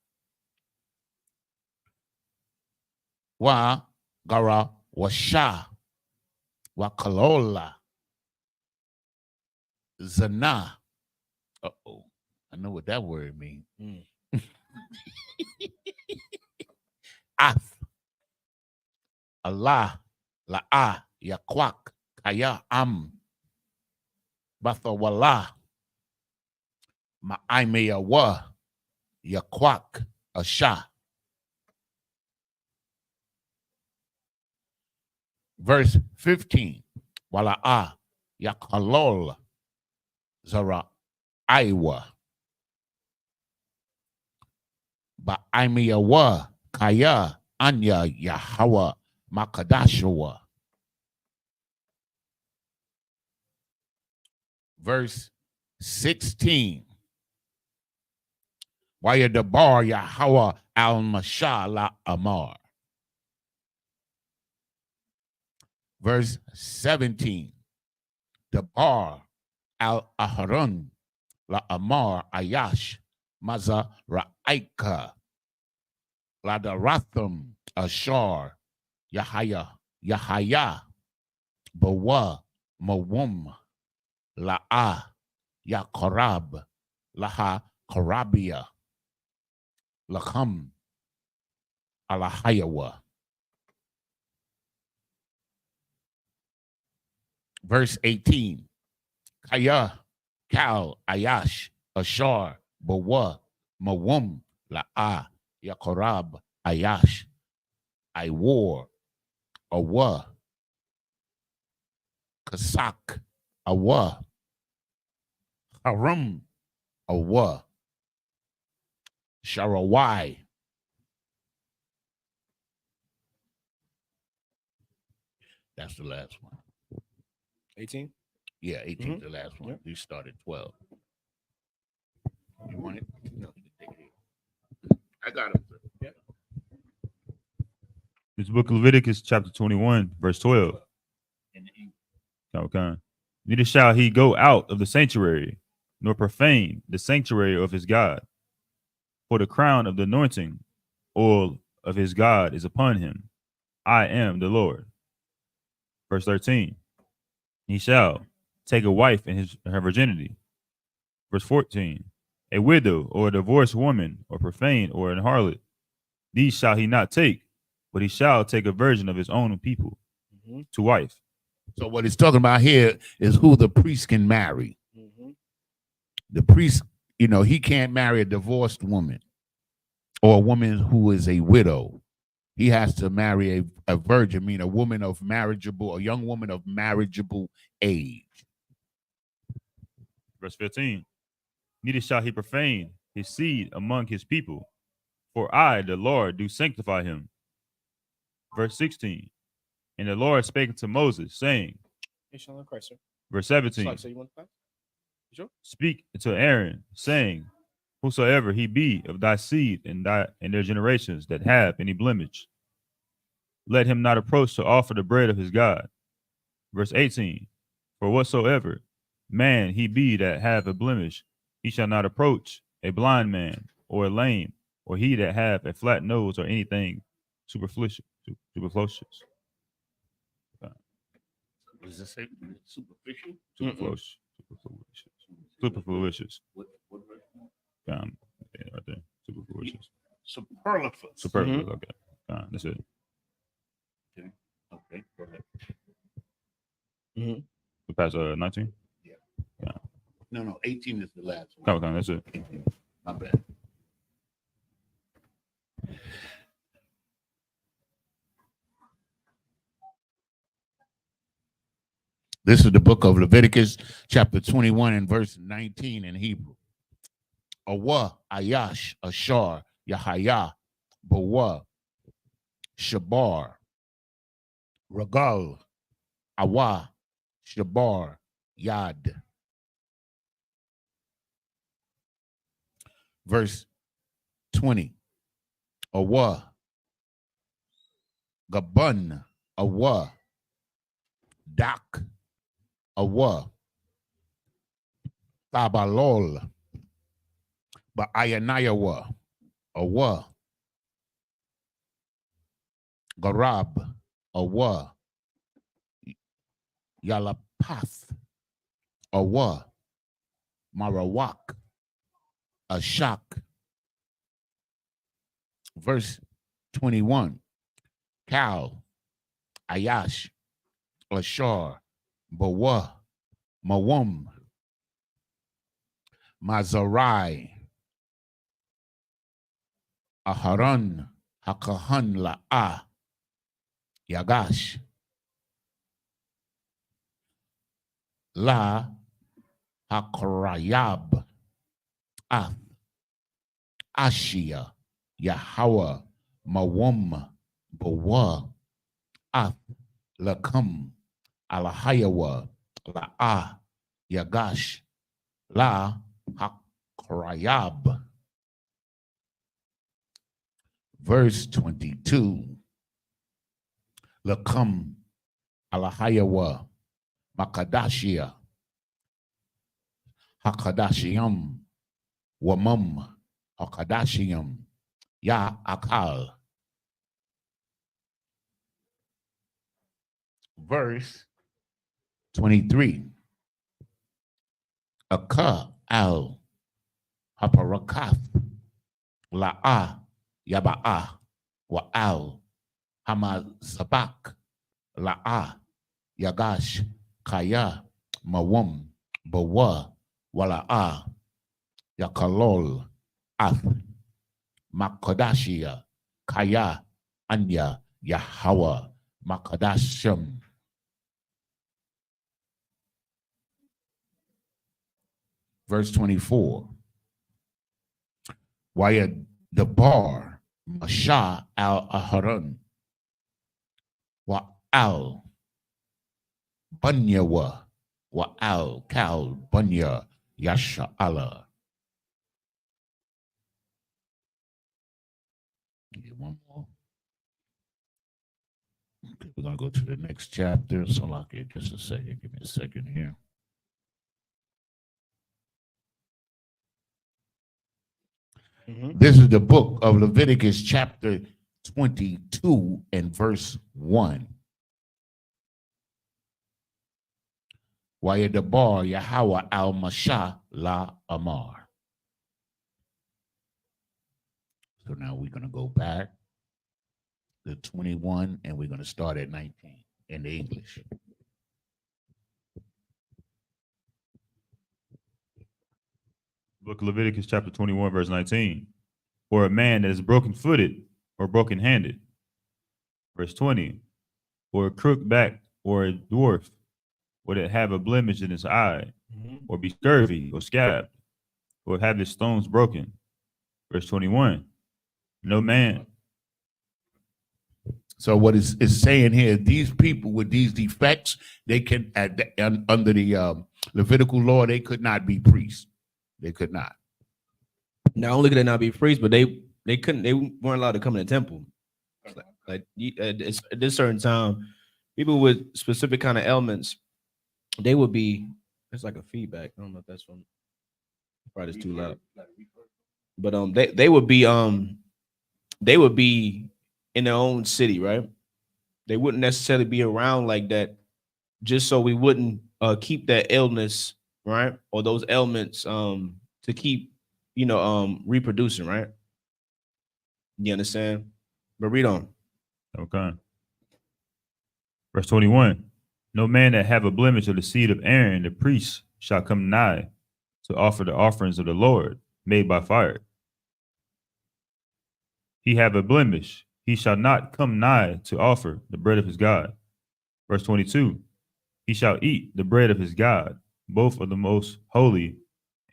Speaker 2: wa gara washa wa kalola zana. Uh-oh. I know what that word means. Af Allah la'a yakwak kaya bathawala ma'aimeya wa yakwak asha. Verse 15. Wala'a yakalol zara aiwa ba'aimeya wa kaya anya Yahweh makadashawa. Verse 16. Waya dabar Yahweh al masha la amar. Verse 17. Dabar al Aharon la Amar Ayash Maza Ra'aika la Daratham Ashar Yahaya Bawa Mawum La'a Yakarab Laha Karabia Lakam Alahayawa. Verse 18. Kaya Kal Ayash Ashar Bawa Mawum La'a Yakarab Ayash I war Awa Kasak Awa Haram Awa Sharawai. That's the last one.
Speaker 3: 18.
Speaker 2: Yeah, 18 is the last one.
Speaker 3: Yep.
Speaker 2: You started 12. You want it? No, you can take it. I got it. Yeah.
Speaker 5: This book of Leviticus, chapter 21, verse 12. Okay. Neither shall he go out of the sanctuary, nor profane the sanctuary of his God. For the crown of the anointing oil of his God is upon him. I am the Lord. Verse 13. He shall take a wife in her virginity. Verse 14. A widow or a divorced woman or profane or an harlot. These shall he not take, but he shall take a virgin of his own people to wife.
Speaker 2: So what he's talking about here is who the priest can marry.
Speaker 3: Mm-hmm.
Speaker 2: The priest, he can't marry a divorced woman or a woman who is a widow. He has to marry a virgin, meaning a young woman of marriageable age.
Speaker 5: Verse 15. Neither shall he profane his seed among his people, for I, the Lord, do sanctify him. Verse 16. And the Lord spake unto Moses, saying, verse 17. Speak to Aaron, saying, whosoever he be of thy seed and their generations that have any blemish, let him not approach to offer the bread of his God. Verse 18. For whatsoever man he be that have a blemish, he shall not approach a blind man or a lame, or he that have a flat nose or anything superfluous.
Speaker 2: What does it say? Superficial?
Speaker 5: Superfluous.
Speaker 2: What
Speaker 5: Right there. Superfluous.
Speaker 2: Superfluous.
Speaker 5: Superfluous. Okay. That's it.
Speaker 2: Okay, go ahead.
Speaker 5: We pass 19?
Speaker 2: No, 18 is the last one.
Speaker 5: Okay, that's it.
Speaker 2: 18. My bad. This is the book of Leviticus, chapter 21 and verse 19 in Hebrew. Awa, Ayash, Ashar, Yahaya, Bawa, Shabar, Ragal, Awa, Shabar, Yad. Verse 20. Awa, Gabun, Awa, Dak, Awa, Tabalol, Ba'ayanayawa, Awa, Garab, Awa, Yalapath, Awa, Marawak, Ashak. Verse 21. Cal, Ayash, Ashar, Bawa, Mawum, Mazarai, Aharon, Hakahan La'a, Yagash, La Hakarayab, Ath, Ashia, Yahweh, Mawum, Bawa, Ath, Lakam, Alahayawa, La'a, Yagash, La Hakrayab. Verse 22. Lakam, Alahayawa, Makadashia, Hakadashiam, Wamum, Hakadashiam, Ya Akal. Verse 23. Aka al Haparakath, La'a, Yaba'a, Wa al Hamazabak, La'a, Yagash, Kaya, Mawum, Bawa, Wala'a, Yakalol, Ath, Makodashia, Kaya, Anya, Yahawa, Makadashim. Verse 24. Waya the bar, Masha al Aharon, Wa al Bunyawa, Wa al Kal Bunya, Yasha Allah. Get one more. Okay, we're gonna go to the next chapter. So like it just a second. Give me a second here. This is the book of Leviticus, chapter 22 and verse 1. Wayadabar Yahweh al Masha la Amar. So now we're going to go back to 21 and we're going to start at 19 in the English.
Speaker 5: Book of Leviticus chapter 21, verse 19. Or a man that is broken-footed or broken-handed. Verse 20. Or a crook-backed or a dwarf, or that have a blemish in his eye, or be scurvy or scabbed, or have his stones broken. Verse 21. No man.
Speaker 2: So what it's saying here, these people with these defects, they can, under the Levitical law, they could not be priests. They could not.
Speaker 3: Not only could they not be priests, but they weren't allowed to come in the temple. Like at this certain time, people with specific kind of ailments, they would be. It's like a feedback. I don't know if that's from. Probably it's too loud. But they would be in their own city, right? They wouldn't necessarily be around like that, just so we wouldn't keep that illness, right, or those ailments to keep reproducing, right? You understand? But read on.
Speaker 5: Okay. Verse 21. No man that have a blemish of the seed of Aaron, the priest, shall come nigh to offer the offerings of the Lord made by fire. He have a blemish, he shall not come nigh to offer the bread of his God. Verse 22. He shall eat the bread of his God, both of the most holy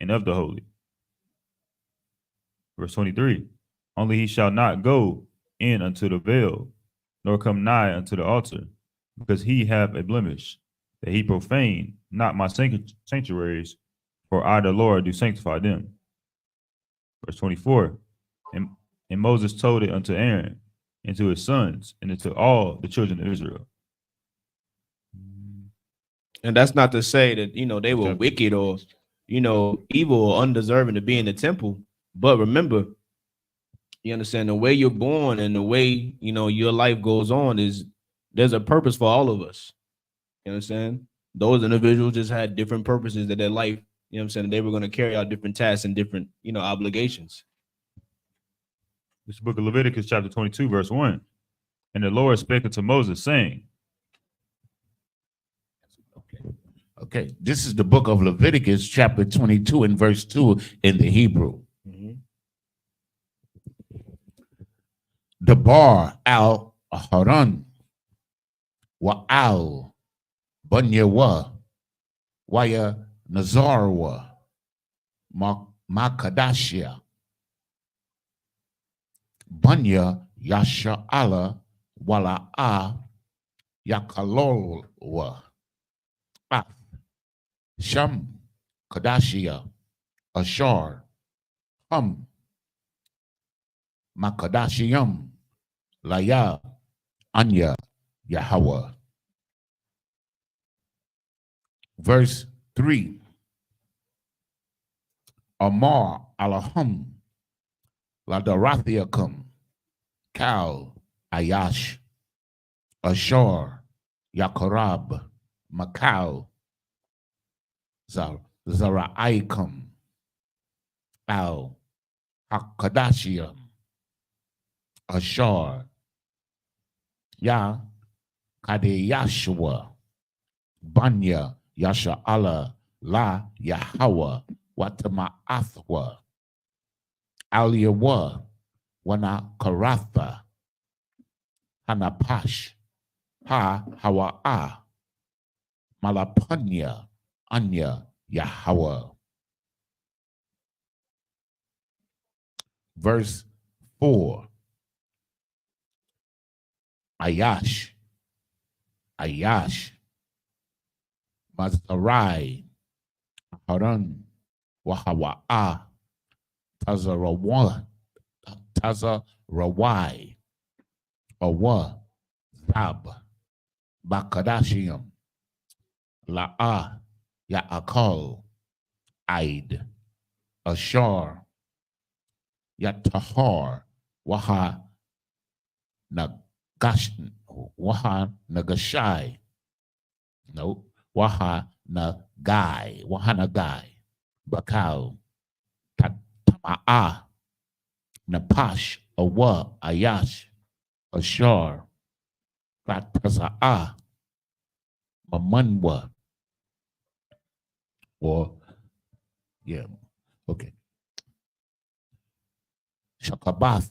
Speaker 5: and of the holy. Verse 23. Only he shall not go in unto the veil, nor come nigh unto the altar, because he have a blemish, that he profane not my sanctuaries, for I the Lord do sanctify them. Verse 24. And Moses told it unto Aaron, and to his sons, and unto all the children of Israel.
Speaker 3: And that's not to say that they were wicked or evil or undeserving to be in the temple. But remember, you understand, the way you're born and the way your life goes on there's a purpose for all of us. You understand? Those individuals just had different purposes that their life, you know what I'm saying, they were going to carry out different tasks and different, obligations.
Speaker 5: This book of Leviticus chapter 22, verse 1. And the Lord spake unto Moses, saying.
Speaker 2: Okay. This is the book of Leviticus chapter 22 and verse 2 in the Hebrew. Dabar al Haran wa al Bunyawa waya Nazarwa Makadashia Bunya Yasha Allah wala a Yakalolwa Ath Sham Kadashia Ashar Hum Makadashiyam Laya Anya Yahweh. Verse 3. Amar alahum ladorathiakum Kal Ayash Ashar Yakorab Macau Zaraikum Al Hakadashia Ashar Ya Kadeyashua Banya Yasha Allah La Yahawa Watama Athwa Aliyawa Wana Karatha Hanapash Ha Hawa'a Malapanya Anya Yahweh. Verse 4. Ayash Mazarai Haran Wahawa'a Tazarawai Awa Zab Bakadashium La'a Ya'akal Aid Ashar Yatahar Waha Nagashai no Waha Nagai Bakal Tama'a Napash Awa Ayash Ashar Rataza'a Mamanwa or yeah, okay. Shakabath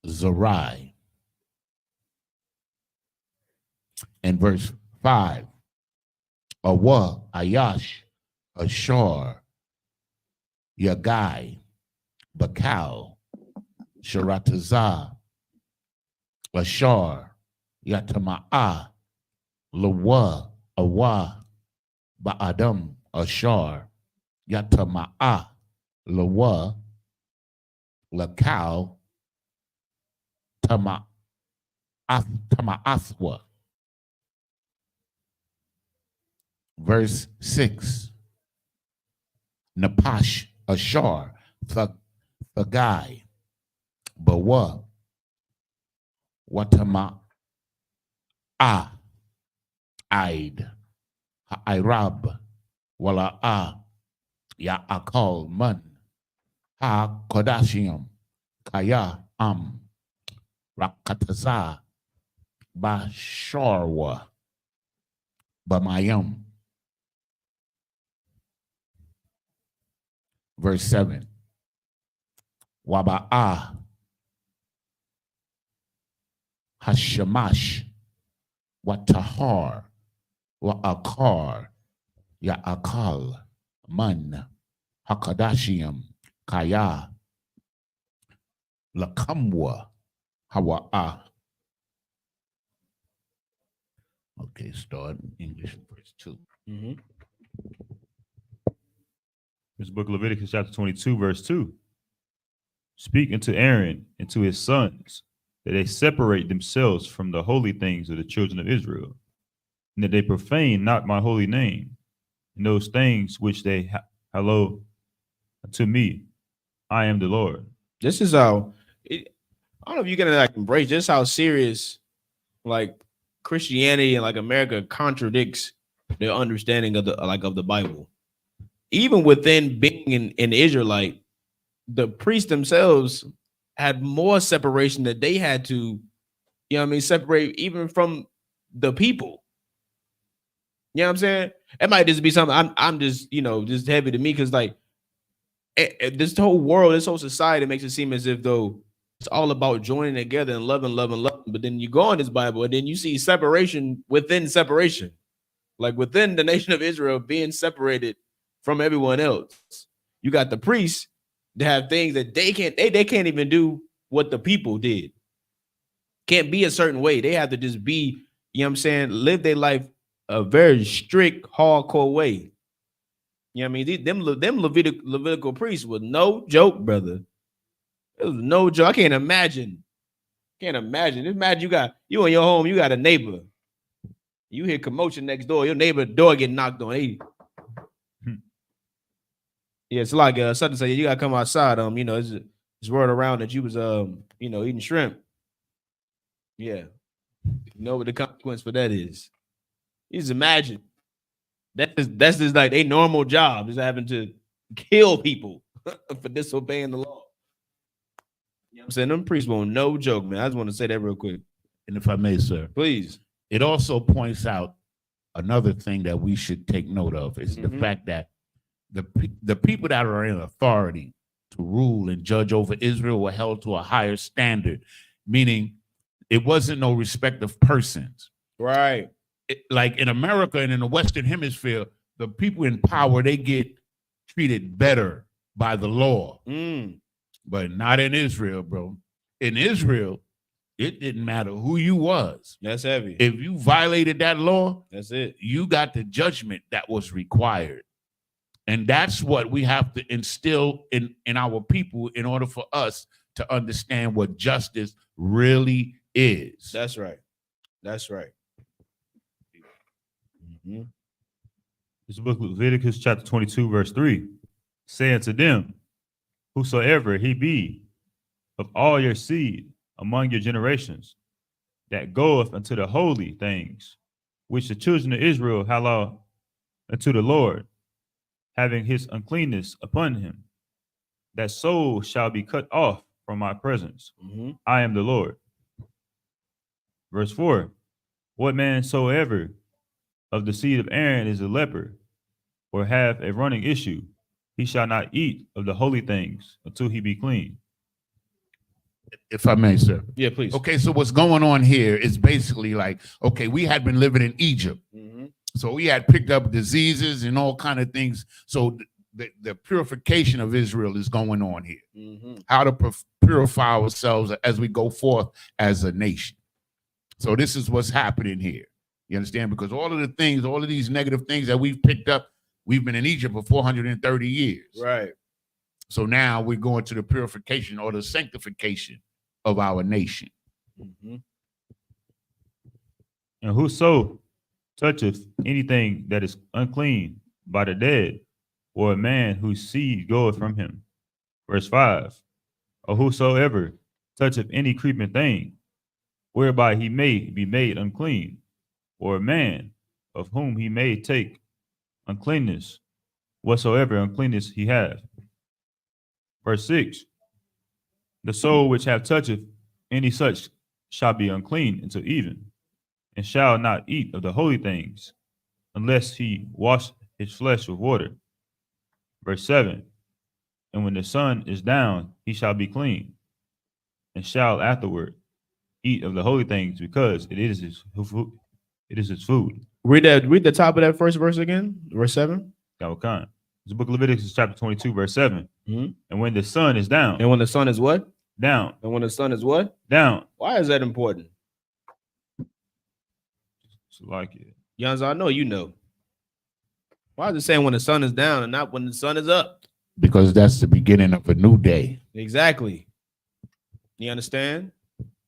Speaker 2: Zarai. And verse 5. Awa Ayash Ashar Yagai Bakal Sharataza Ashar Yatama'a Lawa Awa Ba'adam Ashar Yatama'a Lawa Lakal Tama'athwa. Verse 6. Napash Ashar Thagai Bawa Watama Aid Ha'irab Wala'a Ya'akal Man Ha Kodashium Kaya Rakataza Basharwa Bamayam. Verse 7. Waba'a Hashamash Watahar Wa'akar Ya'akal Man Hakadashium Kaya Lakamwa Hawa'a. Okay, start in English, verse 2.
Speaker 5: This book, Leviticus chapter 22, verse 2. Speak unto Aaron and to his sons that they separate themselves from the holy things of the children of Israel, and that they profane not my holy name, and those things which they hallow to me. I am the Lord.
Speaker 3: This is how I don't know if you can like embrace just how serious like Christianity and like America contradicts their understanding of the Bible. Even within being an Israelite, the priests themselves had more separation that they had to, you know what I mean, separate even from the people. You know what I'm saying? It might just be something I'm just, you know, just heavy to me because like this whole world, this whole society makes it seem as if though it's all about joining together and loving. But then you go in this Bible and then you see separation within separation, like within the nation of Israel being separated from everyone else. You got the priests that have things that they can't even do what the people did. Can't be a certain way. They have to just be, you know what I'm saying, live their life a very strict, hardcore way. You know what I mean? Them Levitical priests was no joke, brother. It was no joke. I can't imagine. Imagine you in your home, you got a neighbor. You hear commotion next door. Your neighbor's door getting knocked on. Hey. Yeah, it's like something say you gotta come outside. You know, it's word around that you was you know, eating shrimp. Yeah, you know what the consequence for that is. You just imagine that's just like a normal job is having to kill people for disobeying the law. You know what I'm saying? Them priests won't no joke, man. I just want to say that real quick.
Speaker 2: And if I may, sir,
Speaker 3: Please.
Speaker 2: it also points out another thing that we should take note of is the fact that the people that are in authority to rule and judge over Israel were held to a higher standard, meaning it wasn't no respect of persons.
Speaker 3: Right.
Speaker 2: Like in America and in the Western Hemisphere, the people in power, they get treated better by the law, but not in Israel, bro. In Israel, it didn't matter who you was.
Speaker 3: That's heavy.
Speaker 2: If you violated that law,
Speaker 3: That's it.
Speaker 2: you got the judgment that was required. And that's what we have to instill in our people in order for us to understand what justice really is.
Speaker 3: That's right. That's right.
Speaker 5: This is the book of Leviticus chapter 22, verse 3. Say unto them, whosoever he be of all your seed among your generations, that goeth unto the holy things, which the children of Israel hallow unto the Lord, having his uncleanness upon him, that soul shall be cut off from my presence. I am the Lord. Verse 4, what man soever of the seed of Aaron is a leper, or have a running issue, he shall not eat of the holy things until he be clean.
Speaker 2: If I may, sir.
Speaker 3: Yeah, please.
Speaker 2: Okay, so what's going on here is basically like, okay, we had been living in Egypt. So we had picked up diseases and all kind of things. So the purification of Israel is going on here. How to purify ourselves as we go forth as a nation. So this is what's happening here. You understand? Because all of the things, all of these negative things that we've picked up, we've been in Egypt for 430 years.
Speaker 3: Right.
Speaker 2: So now we're going to the purification or the sanctification of our nation.
Speaker 5: And whoso toucheth anything that is unclean by the dead, or a man whose seed goeth from him. Verse 5, or whosoever toucheth any creeping thing, whereby he may be made unclean, or a man of whom he may take uncleanness, whatsoever uncleanness he hath. Verse 6, the soul which hath toucheth any such shall be unclean until even, and shall not eat of the holy things, unless he wash his flesh with water. Verse 7, and when the sun is down, he shall be clean, and shall afterward eat of the holy things, because it is his food. It is his food.
Speaker 3: Read the top of that first verse again, verse 7.
Speaker 5: It's the book of Leviticus chapter 22, verse 7. And when the sun is down.
Speaker 3: And when the sun is what?
Speaker 5: Down.
Speaker 3: And when the sun is what?
Speaker 5: Down.
Speaker 3: Why is that important?
Speaker 5: It's like it.
Speaker 3: Yans, I know you know. Why is it saying when the sun is down and not when the sun is up?
Speaker 2: Because that's the beginning of a new day.
Speaker 3: Exactly. You understand?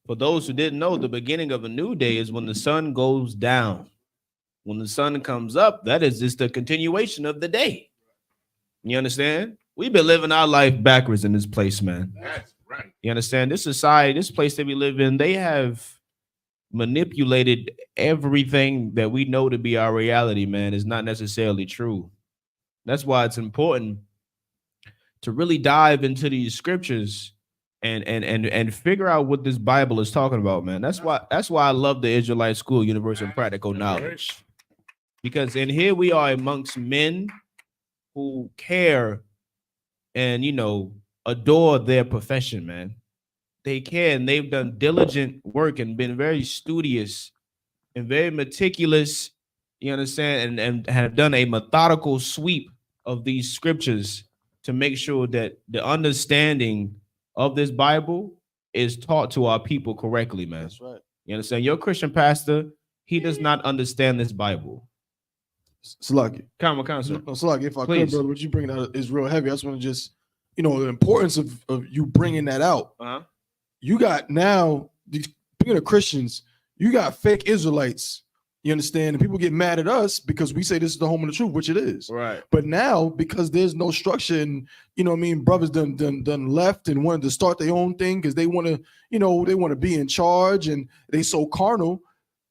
Speaker 3: For those who didn't know, the beginning of a new day is when the sun goes down. When the sun comes up, that is just the continuation of the day. You understand? We've been living our life backwards in this place, man.
Speaker 2: That's right.
Speaker 3: You understand? This society, this place that we live in, they have manipulated everything that we know to be our reality, man. Is not necessarily true. That's why it's important to really dive into these scriptures and figure out what this Bible is talking about, man. That's why I love the Israelite School, Universal and Practical Knowledge. Because in here we are amongst men who care and, you know, adore their profession, man. They care and they've done diligent work and been very studious and very meticulous, you understand, and have done a methodical sweep of these scriptures to make sure that the understanding of this Bible is taught to our people correctly, man.
Speaker 6: That's right.
Speaker 3: You understand? Your Christian pastor, he does not understand this Bible.
Speaker 6: Salaki.
Speaker 3: Come on, sir.
Speaker 6: No, Salaki, if I
Speaker 3: Please.
Speaker 6: could, brother, what you bringing out is real heavy. I just want to just, you know, the importance of you bringing that out.
Speaker 3: Uh-huh.
Speaker 6: You got now, speaking of Christians, you got fake Israelites You understand? And people get mad at us because we say this is the home of the truth, which it is.
Speaker 3: Right.
Speaker 6: But now, because there's no structure, and you know what I mean, brothers done left and wanted to start their own thing because they want to, they want to be in charge, and they so carnal.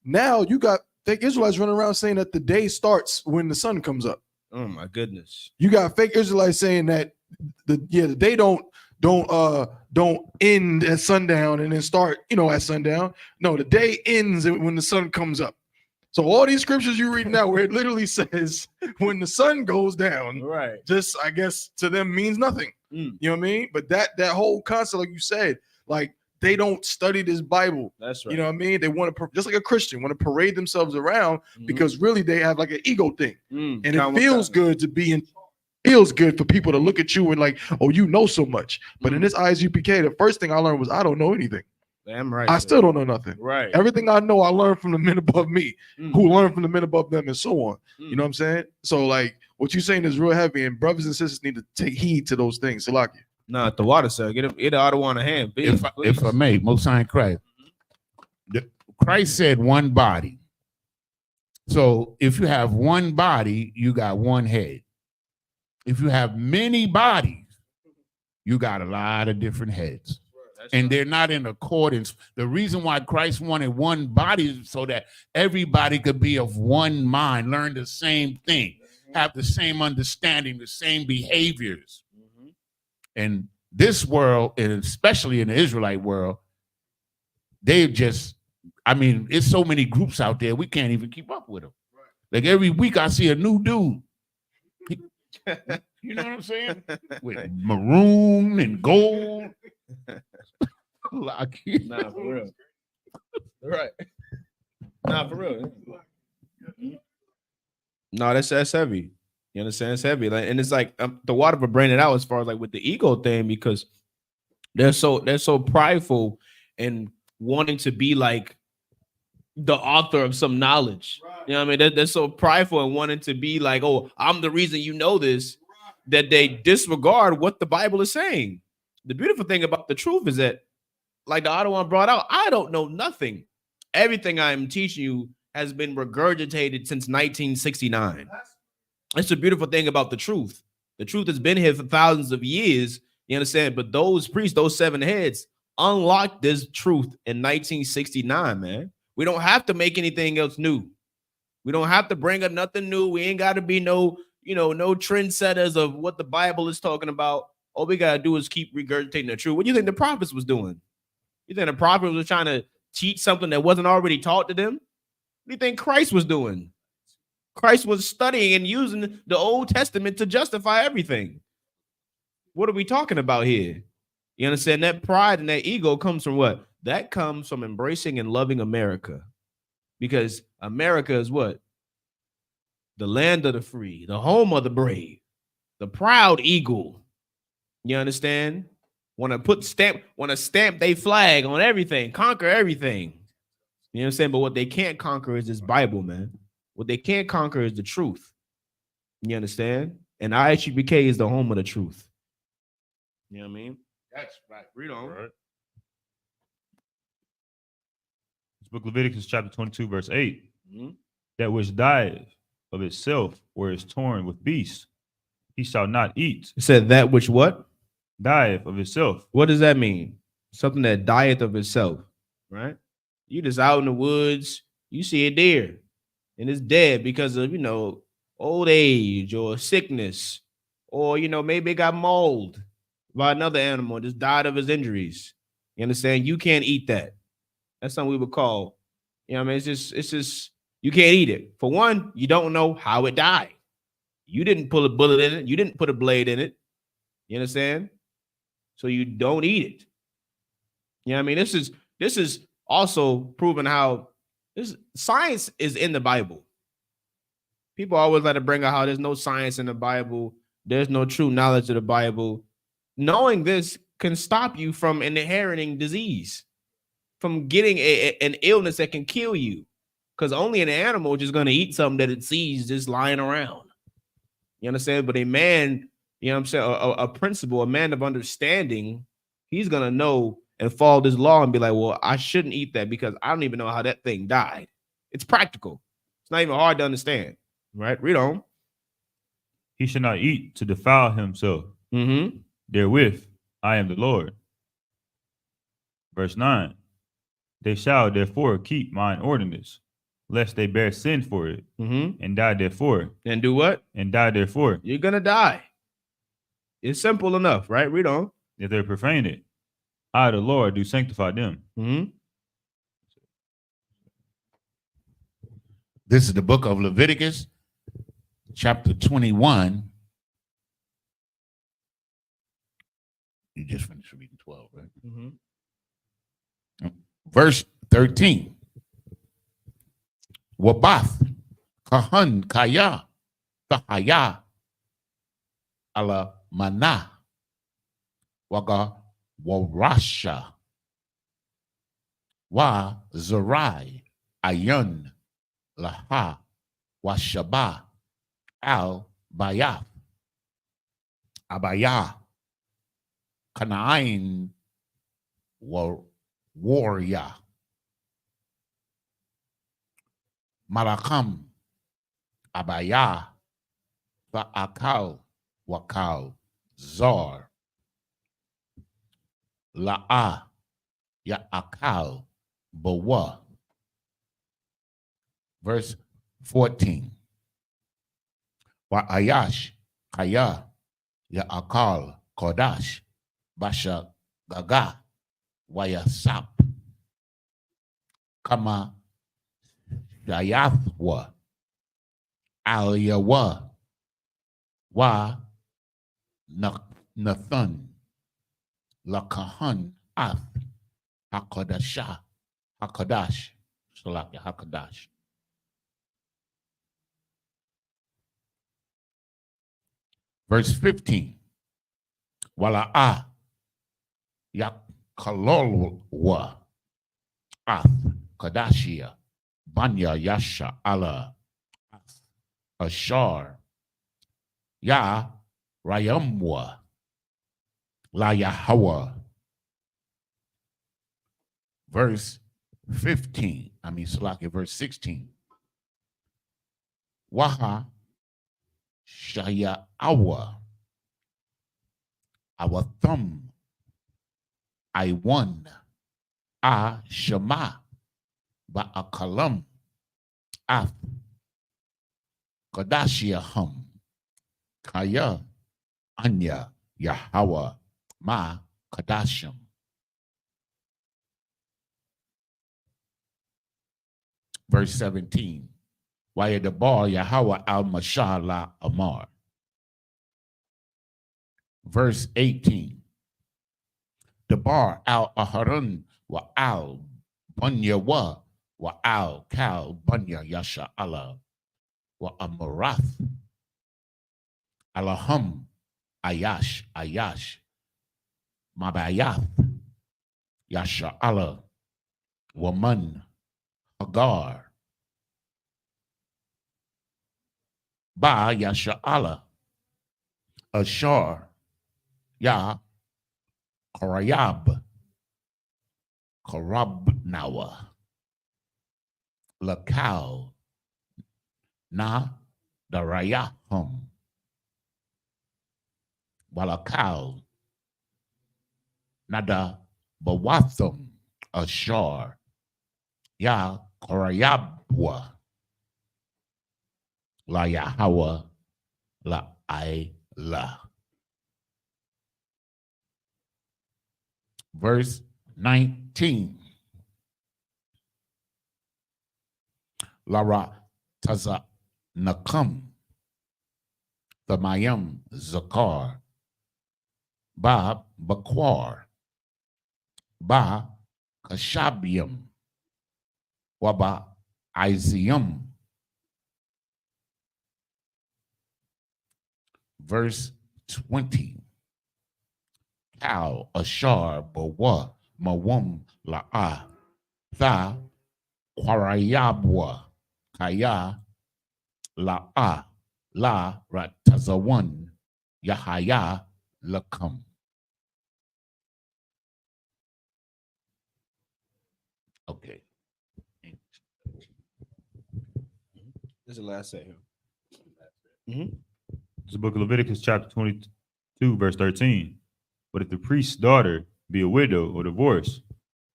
Speaker 6: Now you got fake Israelites running around saying that the day starts when the sun comes up.
Speaker 3: Oh my goodness.
Speaker 6: You got fake Israelites saying that the day don't end at sundown and then start, at sundown. No, the day ends when the sun comes up. So all these scriptures you read now where it literally says when the sun goes down,
Speaker 3: Right.
Speaker 6: just I guess to them means nothing. You know what I mean? But that whole concept, like you said, like they don't study this Bible.
Speaker 3: That's right.
Speaker 6: You know what I mean? They want to, just like a Christian, want to parade themselves around because really they have like an ego thing. And it feels good to be in, feels good for people to look at you and like, oh, you know so much. But in this Isupk, the first thing I learned was I don't know anything.
Speaker 3: Damn right.
Speaker 6: I still don't know nothing.
Speaker 3: Right.
Speaker 6: Everything I know, I learned from the men above me, who learned from the men above them, and so on. You know what I'm saying? So, like, what you're saying is real heavy, and brothers and sisters need to take heed to those things. Salaki.
Speaker 3: Nah, the water, sir. Get the auto on the hand. Please,
Speaker 2: If I may, Most High Christ. Christ said one body. So if you have one body, you got one head. If you have many bodies, you got a lot of different heads. And they're not in accordance. The reason why Christ wanted one body is so that everybody could be of one mind, learn the same thing, have the same understanding, the same behaviors. And this world, and especially in the Israelite world, it's so many groups out there, we can't even keep up with them. Like every week I see a new dude. You know what I'm saying? With maroon and gold.
Speaker 3: Nah, for real. Right. Nah, for real. No, that's heavy. You understand? It's heavy. Like, and it's like the water for bringing it out as far as like with the ego thing, because they're so prideful and wanting to be like the author of some knowledge. You know what I mean? They're so prideful and wanting to be like, oh, I'm the reason you know this, that they disregard what the Bible is saying. The beautiful thing about the truth is that, like the other one brought out, I don't know nothing. Everything I'm teaching you has been regurgitated since 1969. It's a beautiful thing about the truth. The truth has been here for thousands of years. You understand? But those priests, those 7 heads, unlocked this truth in 1969, man. We don't have to make anything else new. We don't have to bring up nothing new. We ain't got to be no trendsetters of what the Bible is talking about. All we got to do is keep regurgitating the truth. What do you think the prophets was doing? You think the prophets was trying to teach something that wasn't already taught to them? What do you think Christ was doing? Christ was studying and using the Old Testament to justify everything. What are we talking about here? You understand? That pride and that ego comes from what? That comes from embracing and loving America. Because America is what? The land of the free, the home of the brave, the proud eagle. You understand? Want to stamp their flag on everything, conquer everything. You know what I'm saying? But what they can't conquer is this Bible, man. What they can't conquer is the truth. You understand? And Isupk is the home of the truth. You know what I mean?
Speaker 2: That's right.
Speaker 3: Read on.
Speaker 5: Right. This book Leviticus chapter 22, verse 8. That which dieth of itself or is torn with beasts, he shall not eat.
Speaker 3: It said that which what?
Speaker 5: Dieth of itself.
Speaker 3: What does that mean? Something that dieth of itself, right? You just out in the woods, you see a deer, and it's dead because of, old age or sickness, or, maybe it got mauled by another animal, just died of his injuries. You understand? You can't eat that. That's something we would call, it's just, you can't eat it. For one, you don't know how it died. You didn't pull a bullet in it. You didn't put a blade in it. You understand? So you don't eat it. You know what I mean? This is also proving how this science is in the Bible. People always like to bring out how there's no science in the Bible. There's no true knowledge of the Bible. Knowing this can stop you from inheriting disease, from getting an illness that can kill you. Because only an animal is just going to eat something that it sees just lying around. You understand? But a man, you know what I'm saying, a principle, a man of understanding, he's going to know and follow this law and be like, well, I shouldn't eat that because I don't even know how that thing died. It's practical. It's not even hard to understand, right? Read on.
Speaker 5: He shall not eat to defile himself.
Speaker 3: Mm-hmm.
Speaker 5: Therewith I am the Lord. Verse 9. They shall therefore keep mine ordinance, lest they bear sin for it,
Speaker 3: Mm-hmm.
Speaker 5: and die therefore,
Speaker 3: And do what?
Speaker 5: and die therefore,
Speaker 3: You're gonna die. It's simple enough, right? Read on.
Speaker 5: if they profane it. I, the Lord, do sanctify them.
Speaker 3: Mm-hmm.
Speaker 2: This is the book of Leviticus, chapter 21. You just finished reading 12, right?
Speaker 3: Mm-hmm.
Speaker 2: Verse 13. Wabath, Kahan, Kaya, Tahaya, Ala Mana, Waga, Warasha, Wa Zarai, Ayun, Laha, Washaba, Al Bayath, Abaya, Kanain, Warrior, Malakam, Abaya, Ba'akal, Wakal, Zar, La'a, Ya'akal, Bawa. Verse 14. Wa'ayash, Kaya, Ya'akal, Kodash, Basha, Gaga, Wayasap, Kama, Shayathwa, Aliyawa, Wa, Nathan, Lakahan, Ath, Hakodasha, Hakodash, Salaki, Hakodash. Verse 15. Wala'a, Yakalolwa, Ath, Kadashia, Banya Yasha, Allah, Ashar, Ya, Rayamwa, La Yahweh. Verse 15. Salaki, verse 16. Waha, Shaya Awa, our thumb, I won, A Shema, Ba'akalam, Ath, Kadashia Hum, Kaya, Anya, Yahweh, Ma, Kadashim. Verse 17. Waya the bar Yahweh al Mashallah Amar. Verse 18. The bar al Aharun wa al Bunya wa al Kal Bunya Yasha Allah wa Amarath Alahum Ayash Mabayath Yasha Allah Waman Hagar Ba Yasha Allah Ashar Ya Karayab Karabnawa Lakal Na Darayahum Walakal Nada Bawathum Ashar Ya Karayabwa La Yahweh La La. Verse 19. Lara Taza Nakam Thamayam Zakar Ba Bakwar Ba Kashabium Waba Izium. Verse 20. Kal Ashar Bawa Mawum La'a Tha Kwarayabwa Kaya La'a La Ratazawan Yahaya Lakam. Okay.
Speaker 3: This is the last set here.
Speaker 5: It's the book of Leviticus, chapter 22, verse 13. But if the priest's daughter be a widow or divorced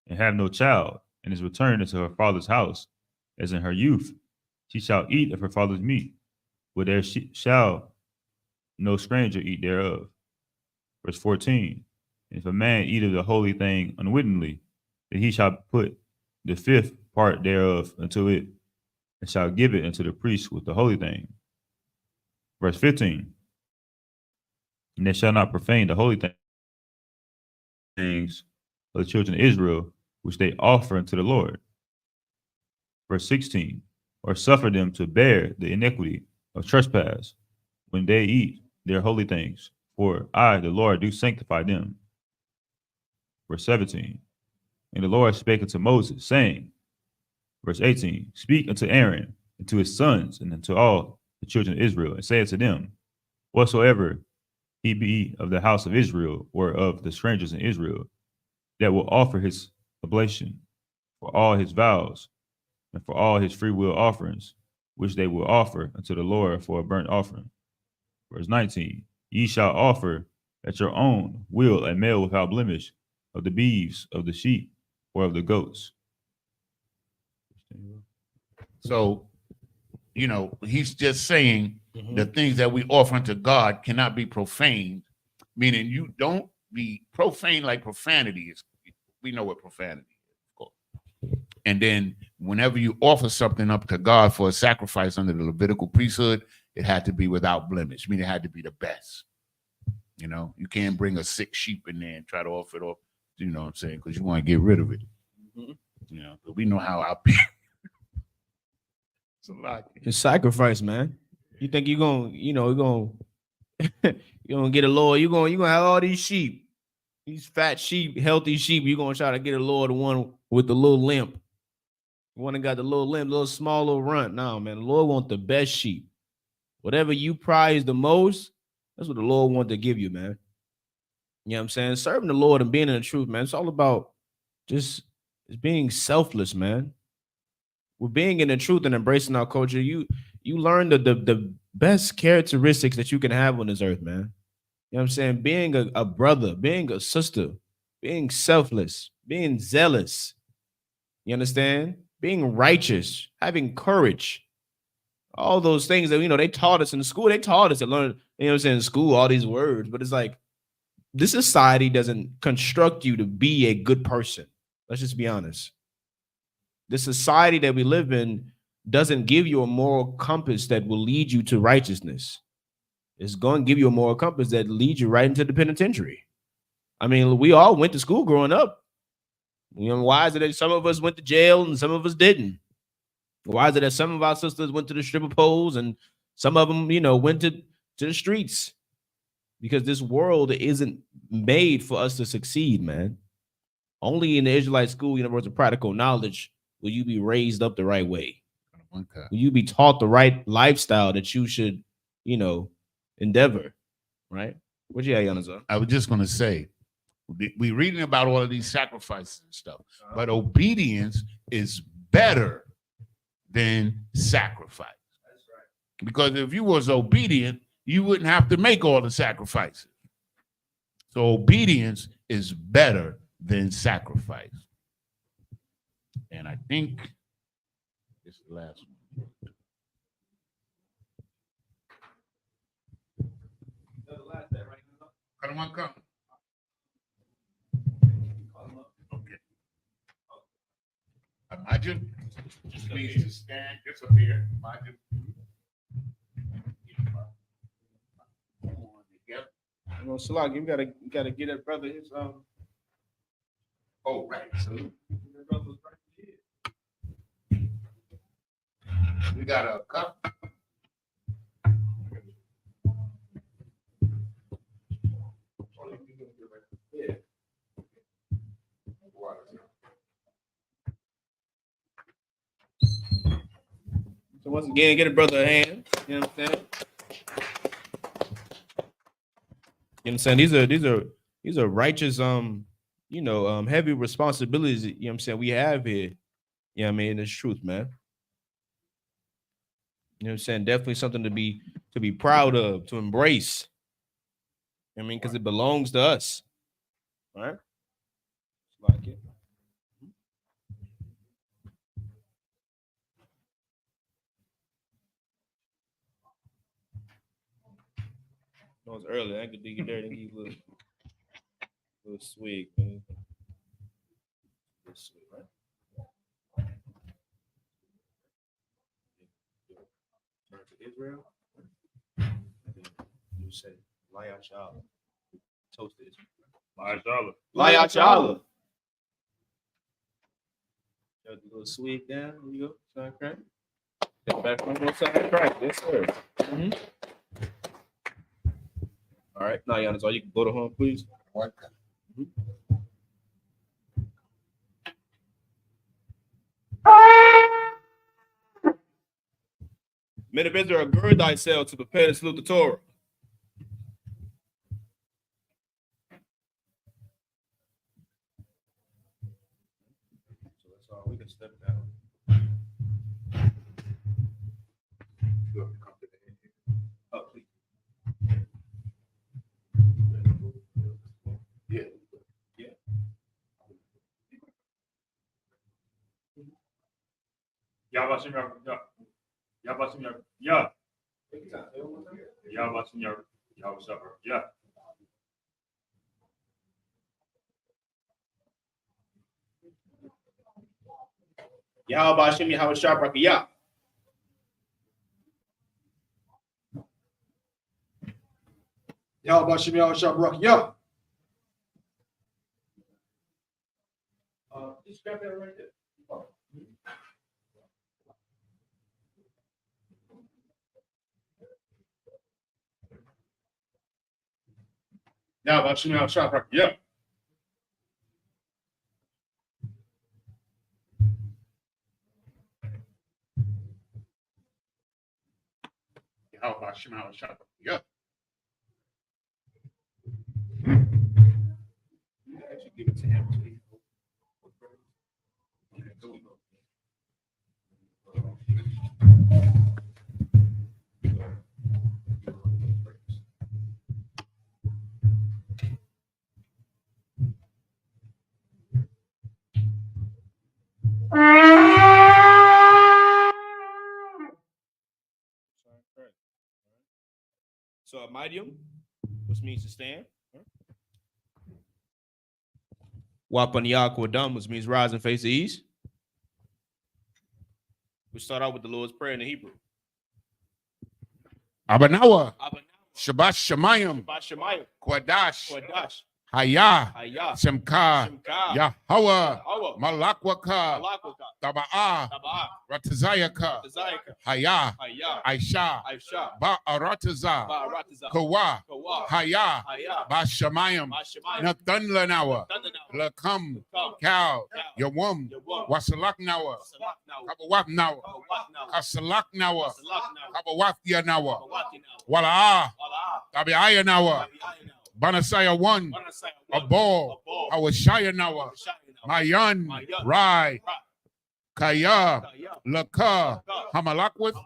Speaker 5: and have no child, and is returned into her father's house, as in her youth, she shall eat of her father's meat, but there shall no stranger eat thereof. Verse 14. And if a man eat of the holy thing unwittingly, then he shall put the fifth part thereof unto it, and shall give it unto the priest with the holy thing. Verse 15. And they shall not profane the holy things of the children of Israel, which they offer unto the Lord. Verse 16. Or suffer them to bear the iniquity of trespass when they eat their holy things, for I, the Lord, do sanctify them. Verse 17. And the Lord spake unto Moses, saying, verse 18, speak unto Aaron and to his sons and unto all the children of Israel, and say unto them, whatsoever he be of the house of Israel or of the strangers in Israel, that will offer his oblation for all his vows and for all his free will offerings, which they will offer unto the Lord for a burnt offering. Verse 19, ye shall offer at your own will a male without blemish of the beeves, of the sheep, or of the goats.
Speaker 2: So, you know, he's just saying the things that we offer unto God cannot be profaned, meaning you don't be profane like profanity is. We know what profanity is, of course. And then whenever you offer something up to God for a sacrifice under the Levitical priesthood, it had to be without blemish, meaning it had to be the best. You know, you can't bring a sick sheep in there and try to offer it up, you know what I'm saying, because you want to get rid of it. You know, but we know how our people. It's a lot.
Speaker 3: It's sacrifice, man. You think you're gonna, you're gonna get a Lord, you're gonna have all these sheep. These fat sheep, healthy sheep, you're going to try to get a Lord, the one with the little limp. The one that got the little limp, little small, little runt. No, man, the Lord wants the best sheep. Whatever you prize the most, that's what the Lord wants to give you, man. You know what I'm saying? Serving the Lord and being in the truth, man. It's all about just being selfless, man. With being in the truth and embracing our culture, you learn the best characteristics that you can have on this earth, man. You know what I'm saying? Being a brother, being a sister, being selfless, being zealous. You understand? Being righteous, having courage. All those things that, they taught us in school. They taught us to learn, you know what I'm saying, in school, all these words. But it's like, this society doesn't construct you to be a good person. Let's just be honest. The society that we live in doesn't give you a moral compass that will lead you to righteousness. It's going to give you a moral compass that leads you right into the penitentiary. I mean, we all went to school growing up. Why is it that some of us went to jail and some of us didn't? Why is it that some of our sisters went to the stripper poles and some of them, went to the streets? Because this world isn't made for us to succeed, man. Only in the Israelite school, universal practical knowledge, will you be raised up the right way. Will you be taught the right lifestyle that you should, endeavor, right? What you got, Yanazar?
Speaker 2: I was just going to say, we're reading about all of these sacrifices and stuff, but obedience is better than sacrifice. That's right. Because if you was obedient, you wouldn't have to make all the sacrifices. So obedience is better than sacrifice. And I think this is the last one. Come. Okay. Imagine, please stand, disappear. Imagine.
Speaker 3: Salag, you gotta get that brother his
Speaker 2: Oh, right. So we got a cup.
Speaker 3: So once again, get a brother a hand. You know what I'm saying? You know what I'm saying? These are righteous, heavy responsibilities, you know what I'm saying, we have here. Yeah, I mean, it's truth, man. You know what I'm saying? Definitely something to be proud of, to embrace. I mean, because it belongs to us. All right? Like it. No, it's early. I could do you dirty and give you a little swig, man. Little swig, right? Turn to Israel. You say, Layat Shalom. Toast to Israel. Layat Shalom. Got a little swig down. There you go. Side crack. Step back from one side crack. Yes, sir. Mm-hmm. All right. Now, Giannis, you can go to home, please. Mm-hmm. Men of Israel, gird thyself to prepare to salute the Torah. So that's all. We can step down. Oh, please.
Speaker 1: Yeah.
Speaker 3: Yeah. Yahweh Hashem Yahweh Shabrakiyah.
Speaker 6: Yahweh Hashem Yahweh Shabrakiyah.
Speaker 3: Just grab that right there.
Speaker 1: Yahweh Hashem Yahweh Shabrakiyah. Yahweh Hashem Yahweh Shabrakiyah.
Speaker 3: Actually, give it to him. So a medium, which means to stand. Wapaniyak Wadam, which means rise and face the east. We start out with the Lord's Prayer in the Hebrew.
Speaker 2: Abanawa, Shabbat Shemayim,
Speaker 3: Bashamayim,
Speaker 2: Kwadash,
Speaker 3: Kwadash,
Speaker 2: Hayah,
Speaker 3: Hayah,
Speaker 2: Shemka,
Speaker 3: Shemka,
Speaker 2: Yahweh,
Speaker 3: Hawa,
Speaker 2: Malakwaka,
Speaker 3: Malakwaka,
Speaker 2: Taba'ah,
Speaker 3: Taba'ah,
Speaker 2: Ratazayaka,
Speaker 3: Tazayaka,
Speaker 2: Hayah,
Speaker 3: Hayah,
Speaker 2: Aisha,
Speaker 3: Aisha,
Speaker 2: Ba'arataza,
Speaker 3: Ba'arataza,
Speaker 2: Kawa,
Speaker 3: Kawa,
Speaker 2: Hayah,
Speaker 3: Hayah,
Speaker 2: Bashamayim,
Speaker 3: Bashamayim,
Speaker 2: Nathan Lanawa,
Speaker 3: Thundanawa,
Speaker 2: Lakam,
Speaker 3: Come,
Speaker 2: Cow,
Speaker 3: Cow,
Speaker 2: Yawum,
Speaker 3: Yawum,
Speaker 2: Wasalak Nawa,
Speaker 3: Salaknawa,
Speaker 2: Kabawaf Nawa,
Speaker 3: Kawatnawa,
Speaker 2: Kasalak Nawa,
Speaker 3: Salaknawa,
Speaker 2: Kabawaf Yanawa,
Speaker 3: Kawatinawa,
Speaker 2: Wala'ah,
Speaker 3: Wala'ah,
Speaker 2: Tabi'aya Nawa,
Speaker 3: Tabi'ayinawa,
Speaker 2: Banasaya 1,
Speaker 3: Banasaya,
Speaker 2: a ball, Awashaya Nawa, Mayan, Rai, Kaya, Laka, Hamalakwith,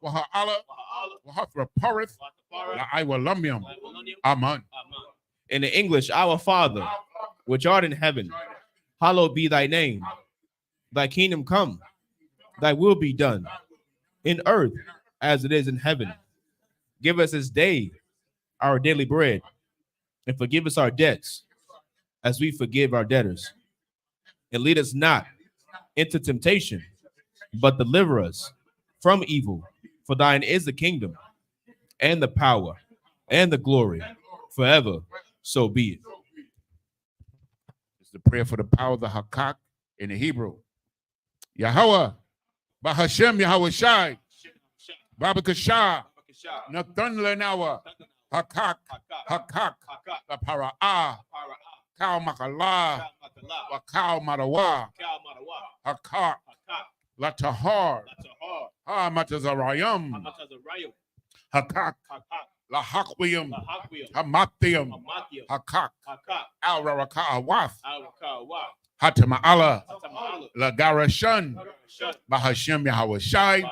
Speaker 2: Waha'ala, Wahathra Parith, La'aiwalumium, Aman.
Speaker 3: In the English, our Father, which art in heaven, hallowed be thy name. Thy kingdom come, thy will be done, in earth as it is in heaven. Give us this day our daily bread, and forgive us our debts, as we forgive our debtors. And lead us not into temptation, but deliver us from evil. For thine is the kingdom, and the power, and the glory, forever. So be it.
Speaker 2: It's the prayer for the power of the Hakak in the Hebrew. Yahweh, Bahashem Yahweh Shai, Babakashah, Nathan Lenawa, Hakak, Hakak, La Para'ah, Kau Makalah, Wakau Marawa, Hakak, La Tahar, Ha Matazarayam, Hakak, La Hakwiyam, Hamathiam, Hakak, Al Raraka Awath,
Speaker 4: Hatama'ala, Lagarashan, Bahashem Yahawashai,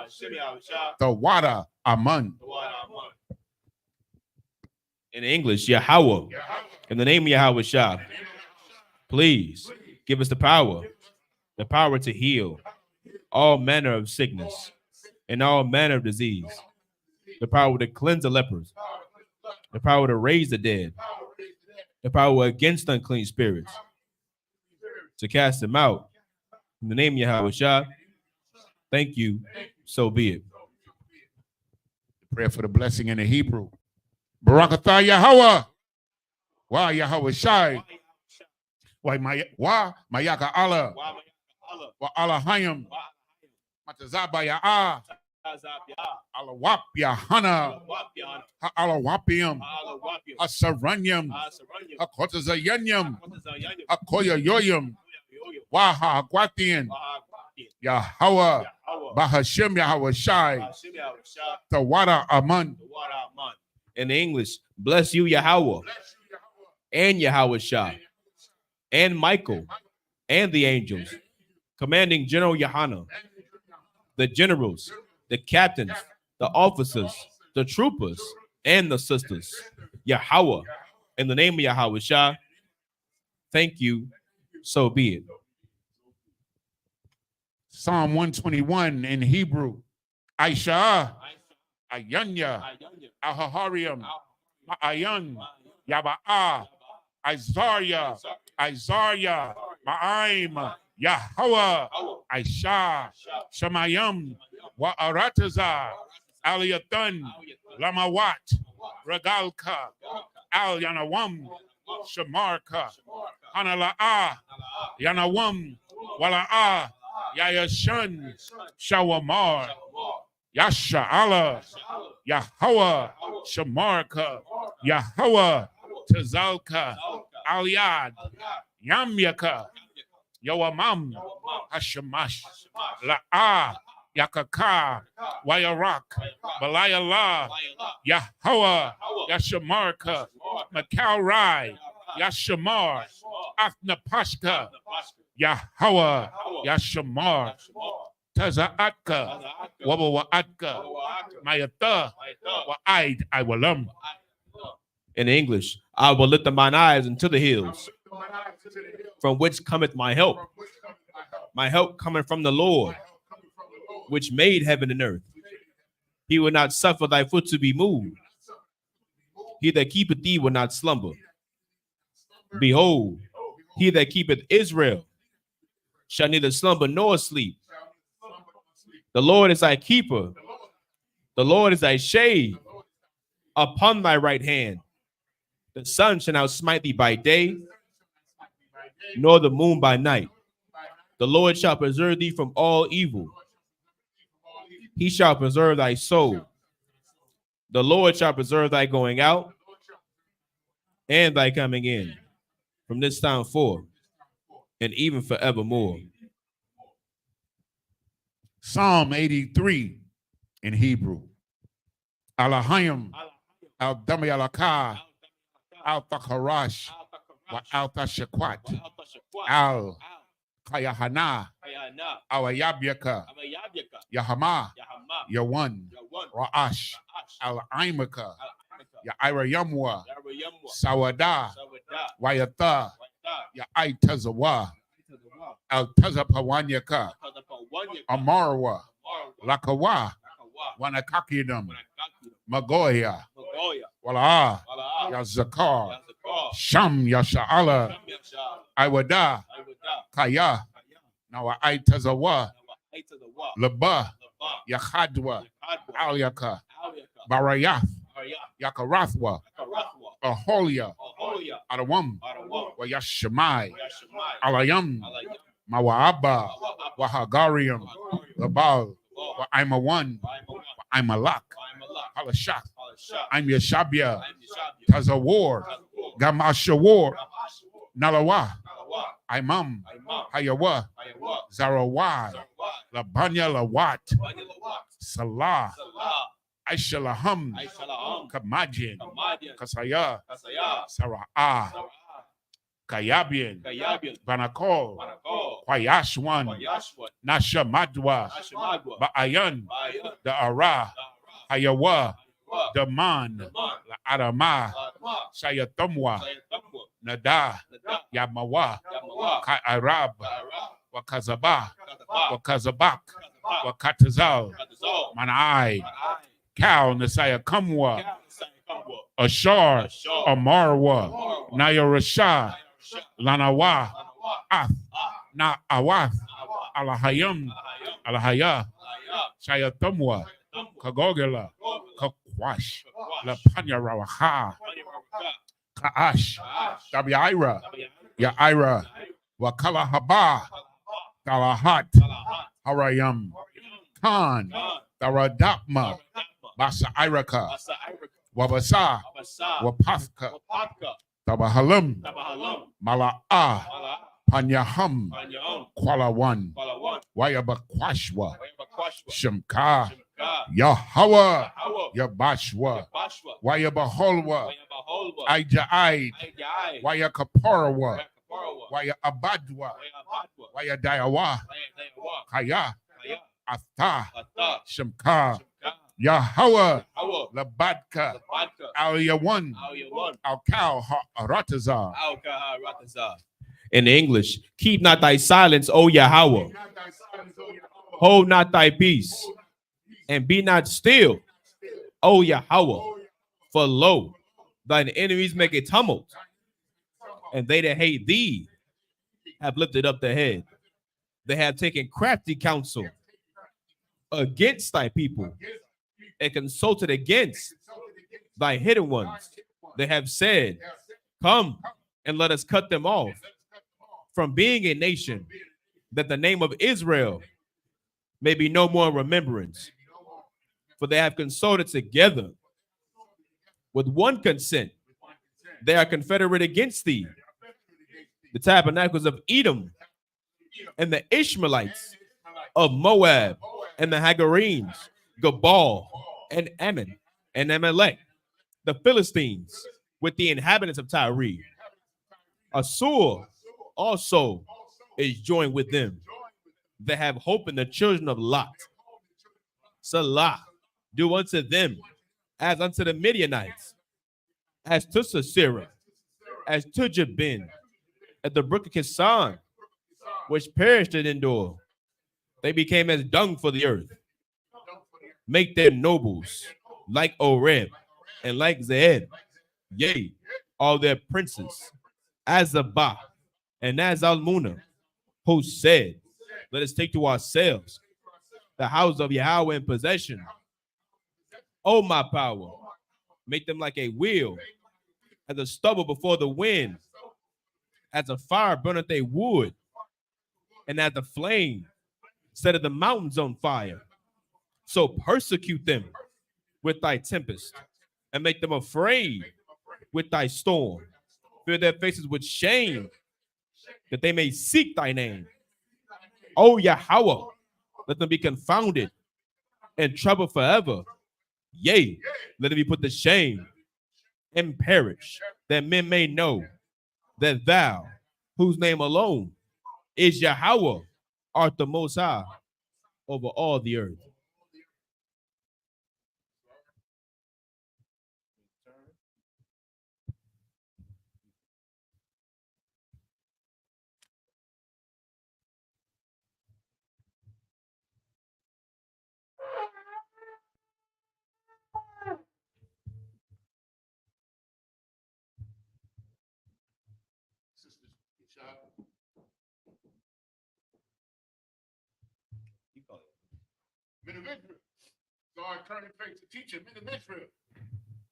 Speaker 4: Tawada Aman.
Speaker 3: In English, Yahweh. In the name of Yahweh Shah, please give us the power to heal all manner of sickness and all manner of disease, the power to cleanse the lepers, the power to raise the dead, the power against unclean spirits, to cast them out. In the name of Yahweh Shah, thank you, so be it.
Speaker 4: Prayer for the blessing in the Hebrew. Barakatah Yahweh. Wa Yahweh Shai. Wa Mayaka Allah. Wa Allah Hayam. Matazaba Ya'ah. Allah Wap Yahana. Allah Wapiam. Asaranyam. Akotazayanyam. Akoya Yoyam. Waha Akwatian. Yahweh. Bahashem Yahweh Shai. Tawada Aman.
Speaker 3: In English, bless you, Yahweh, and Yahweh Shah, and Michael, and the angels, commanding General Yohana, the generals, the captains, the officers, the troopers, and the sisters. Yahweh, in the name of Yahweh Shah, thank you, so be it.
Speaker 4: Psalm 121 in Hebrew. Aisha, Ayanya, Ahahariam, Ma'ayan, Yaba'a, Isaiah, Ma'aim, Yahweh, Aisha, Shamayam, Wa'arataza, Aliyatan, Lamawat, Regalka, Al Yanawam, Shamarka, Hanala'a, Yanawam, Wala'a, Yayashan, Shawamar, Yasha Allah, Yahweh, Shamarka, Yahweh, Tazalka, Aliyad, Yamyaka, Yawamam, Hashamash, La'a, Yakaka, Wayarak, Balayala, Yahweh, Yashamarka, Makau Rai, Yashamar, Afnapashka, Yahweh, Yashamar, Tazaatka, Wabawaatka, Mayata, Wa'aid, Iwalam.
Speaker 3: In English, I will lift up mine eyes unto the hills, from which cometh my help. My help cometh from the Lord, which made heaven and earth. He will not suffer thy foot to be moved. He that keepeth thee will not slumber. Behold, he that keepeth Israel shall neither slumber nor sleep. The Lord is thy keeper. The Lord is thy shade upon thy right hand. The sun shall not smite thee by day, nor the moon by night. The Lord shall preserve thee from all evil. He shall preserve thy soul. The Lord shall preserve thy going out and thy coming in, from this time forth and even forevermore.
Speaker 4: Psalm 83 in Hebrew. Alahayim, Al-Dami Alaka, Al-Takharash, wa Al-Tashakwat, Al-Kayahana, Awayabyaka, Yahama, Yawan, Ra'ash, Al-Aimaka, Yairayamwa, Sawada, Wayata, Yaitazawa, Al-Tazapawanyaka, Amarwa, Lakawa, Wanakakidam, Magoya, Wala, Yazakar, Sham Yasha'ala, Iwada, Kaya, Nawa Aitazawa, Laba, Yakhadwa, Alyaka, Barayath, Yakarathwa, Aholia, Adawam, Wayashamai, Alayam, Mawaaba, Wahagarium, Labal, I'm a one, I'm a lock, Halashak, I'm Yashabia, Tazawar, Gamashawar, Nalawa, Imam, Hayawa, Zarawai, Labanya Lawat, Salah, Aishalaham, Kamajin, Kasaya, Sara'ah. Kayabian,
Speaker 3: Kayabian,
Speaker 4: Banakol,
Speaker 3: Banakol,
Speaker 4: Kwayashwan,
Speaker 3: Yashwan,
Speaker 4: Nashamadwa,
Speaker 3: Hashemadwa,
Speaker 4: Ba'ayan,
Speaker 3: Bayan,
Speaker 4: the Ara, Hayawa, the Man,
Speaker 3: Daman,
Speaker 4: Arama,
Speaker 3: Adma,
Speaker 4: Shayatumwa,
Speaker 3: Sayatamwa,
Speaker 4: Nada,
Speaker 3: Nada,
Speaker 4: Yamawa,
Speaker 3: Yamawa,
Speaker 4: Ka Arab,
Speaker 3: Arab,
Speaker 4: Wakazaba,
Speaker 3: Kataba,
Speaker 4: Wakazabak,
Speaker 3: Kataba,
Speaker 4: Wakatazal,
Speaker 3: Katazal,
Speaker 4: Manai,
Speaker 3: Manai,
Speaker 4: Kal, Nasaya Kumwa,
Speaker 3: Cal, Sayakamwa,
Speaker 4: Ashar,
Speaker 3: Ashar,
Speaker 4: Amarwa,
Speaker 3: Marwa,
Speaker 4: Naya Rasha,
Speaker 3: Shah,
Speaker 4: Lanawa,
Speaker 3: Anawa,
Speaker 4: Ath, Na Awath,
Speaker 3: Awa,
Speaker 4: Alahayam,
Speaker 3: Ahayam,
Speaker 4: Alahaya,
Speaker 3: Ahayam,
Speaker 4: Shayatumwa,
Speaker 3: Tamwa,
Speaker 4: Kagogela,
Speaker 3: Gogla,
Speaker 4: Kakwash, La
Speaker 3: Kakwash,
Speaker 4: Panyarawaha,
Speaker 3: Panyamaraka,
Speaker 4: Kaash,
Speaker 3: Kaash,
Speaker 4: Tabiaira,
Speaker 3: Tabayana,
Speaker 4: Yaira, Wakala Haba, Talahat,
Speaker 3: Talahat,
Speaker 4: Harayam, Khan,
Speaker 3: Khan,
Speaker 4: Taradapma, Basa Iraka,
Speaker 3: Asa Iraka,
Speaker 4: Wabasa,
Speaker 3: Abasa,
Speaker 4: Wapathka,
Speaker 3: Wapatka,
Speaker 4: Tabahalam,
Speaker 3: Tabahalam,
Speaker 4: Mala'a,
Speaker 3: Mala,
Speaker 4: Panyaham,
Speaker 3: Panyaam,
Speaker 4: Kwalawan,
Speaker 3: Palawan,
Speaker 4: Wayabakwashwa,
Speaker 3: Wayabakwashwa,
Speaker 4: Shemka,
Speaker 3: Shemka,
Speaker 4: Yahweh,
Speaker 3: Hawa,
Speaker 4: Yabashwa,
Speaker 3: Bashwa,
Speaker 4: Wayabaholwa,
Speaker 3: Wayabaholwa,
Speaker 4: Ijaid,
Speaker 3: Ayai,
Speaker 4: Wayakaparawa,
Speaker 3: Wayakaparawa,
Speaker 4: Wayabadwa,
Speaker 3: Wayabadwa,
Speaker 4: Wayadayawa,
Speaker 3: Wayawa,
Speaker 4: Kaya,
Speaker 3: Kaya,
Speaker 4: Atha,
Speaker 3: Ata,
Speaker 4: Shemka,
Speaker 3: Shemka,
Speaker 4: Yahweh,
Speaker 3: Hawa,
Speaker 4: Labadka,
Speaker 3: Labadka,
Speaker 4: Al-Yawan,
Speaker 3: Al-Yawan,
Speaker 4: Al-Kal, Ratazar.
Speaker 3: Al-Kaha, Ratazah. In English, keep not thy silence, O Yahweh. Hold not thy peace, and be not still, O Yahweh. For lo, thine enemies make a tumult, and they that hate thee have lifted up their head. They have taken crafty counsel against thy people, and consulted against thy hidden ones. They have said, come and let us cut them off from being a nation, that the name of Israel may be no more in remembrance. For they have consulted together with one consent. They are confederate against thee. The tabernacles of Edom and the Ishmaelites of Moab and the Hagarenes, Gabal and Ammon and Amalek, the Philistines with the inhabitants of Tyre. Assur also is joined with them. They have hope in the children of Lot. Salah, do unto them as unto the Midianites, as to Sisera, as to Jabin, at the brook of Kisan, which perished at Endor. They became as dung for the earth. Make their nobles like Oreb and like Zeeb, yea, all their princes, as Zabah and as Almunah, who said, let us take to ourselves the house of Yahweh in possession. O my power, make them like a wheel, as a stubble before the wind, as a fire burneth a wood, and as the flame setteth the mountains on fire. So persecute them with thy tempest, and make them afraid with thy storm. Fill their faces with shame, that they may seek thy name. O Yahweh, let them be confounded and troubled forever. Yea, let them be put to shame and perish, that men may know that thou, whose name alone is Yahweh, art the Most High over all the earth.
Speaker 4: Men of Israel. So our turning face to teacher, men of Israel.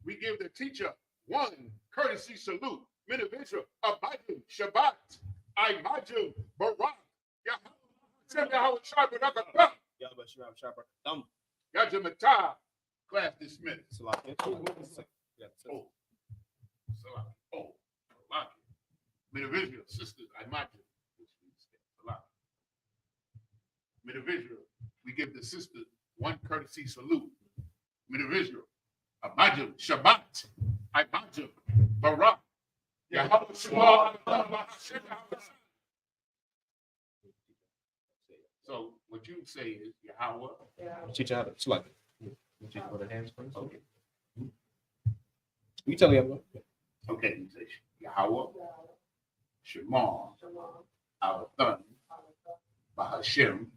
Speaker 4: We give the teacher one courtesy salute. Men of Israel, Abadu, Shabbat, Imaju, Barak, Yahweh, Yajamatah, class dismissed. Oh, men of Israel, sisters, Imaju. Men of Israel, we give the sisters one courtesy salute. Men of Israel, Imaju, Shabbat, Imaju, Barak, Yahweh Shema. So what you say is Yahweh.
Speaker 3: Teach you how to select it. You teach you with the hands first. Okay. You tell me.
Speaker 4: Okay, you say Yahweh Shema. Our Thun. Bahashem.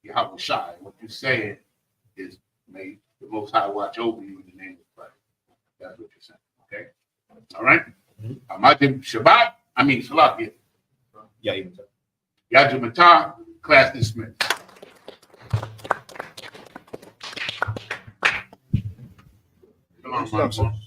Speaker 4: Yahweh Shai. What you saying is may the Most High watch over you in the name of Christ. That's what you're saying. Okay. All right. Amadim Shabbat. I mean Salat.
Speaker 3: Yeah, even so.
Speaker 4: Yajumatah. Class dismissed. Come on,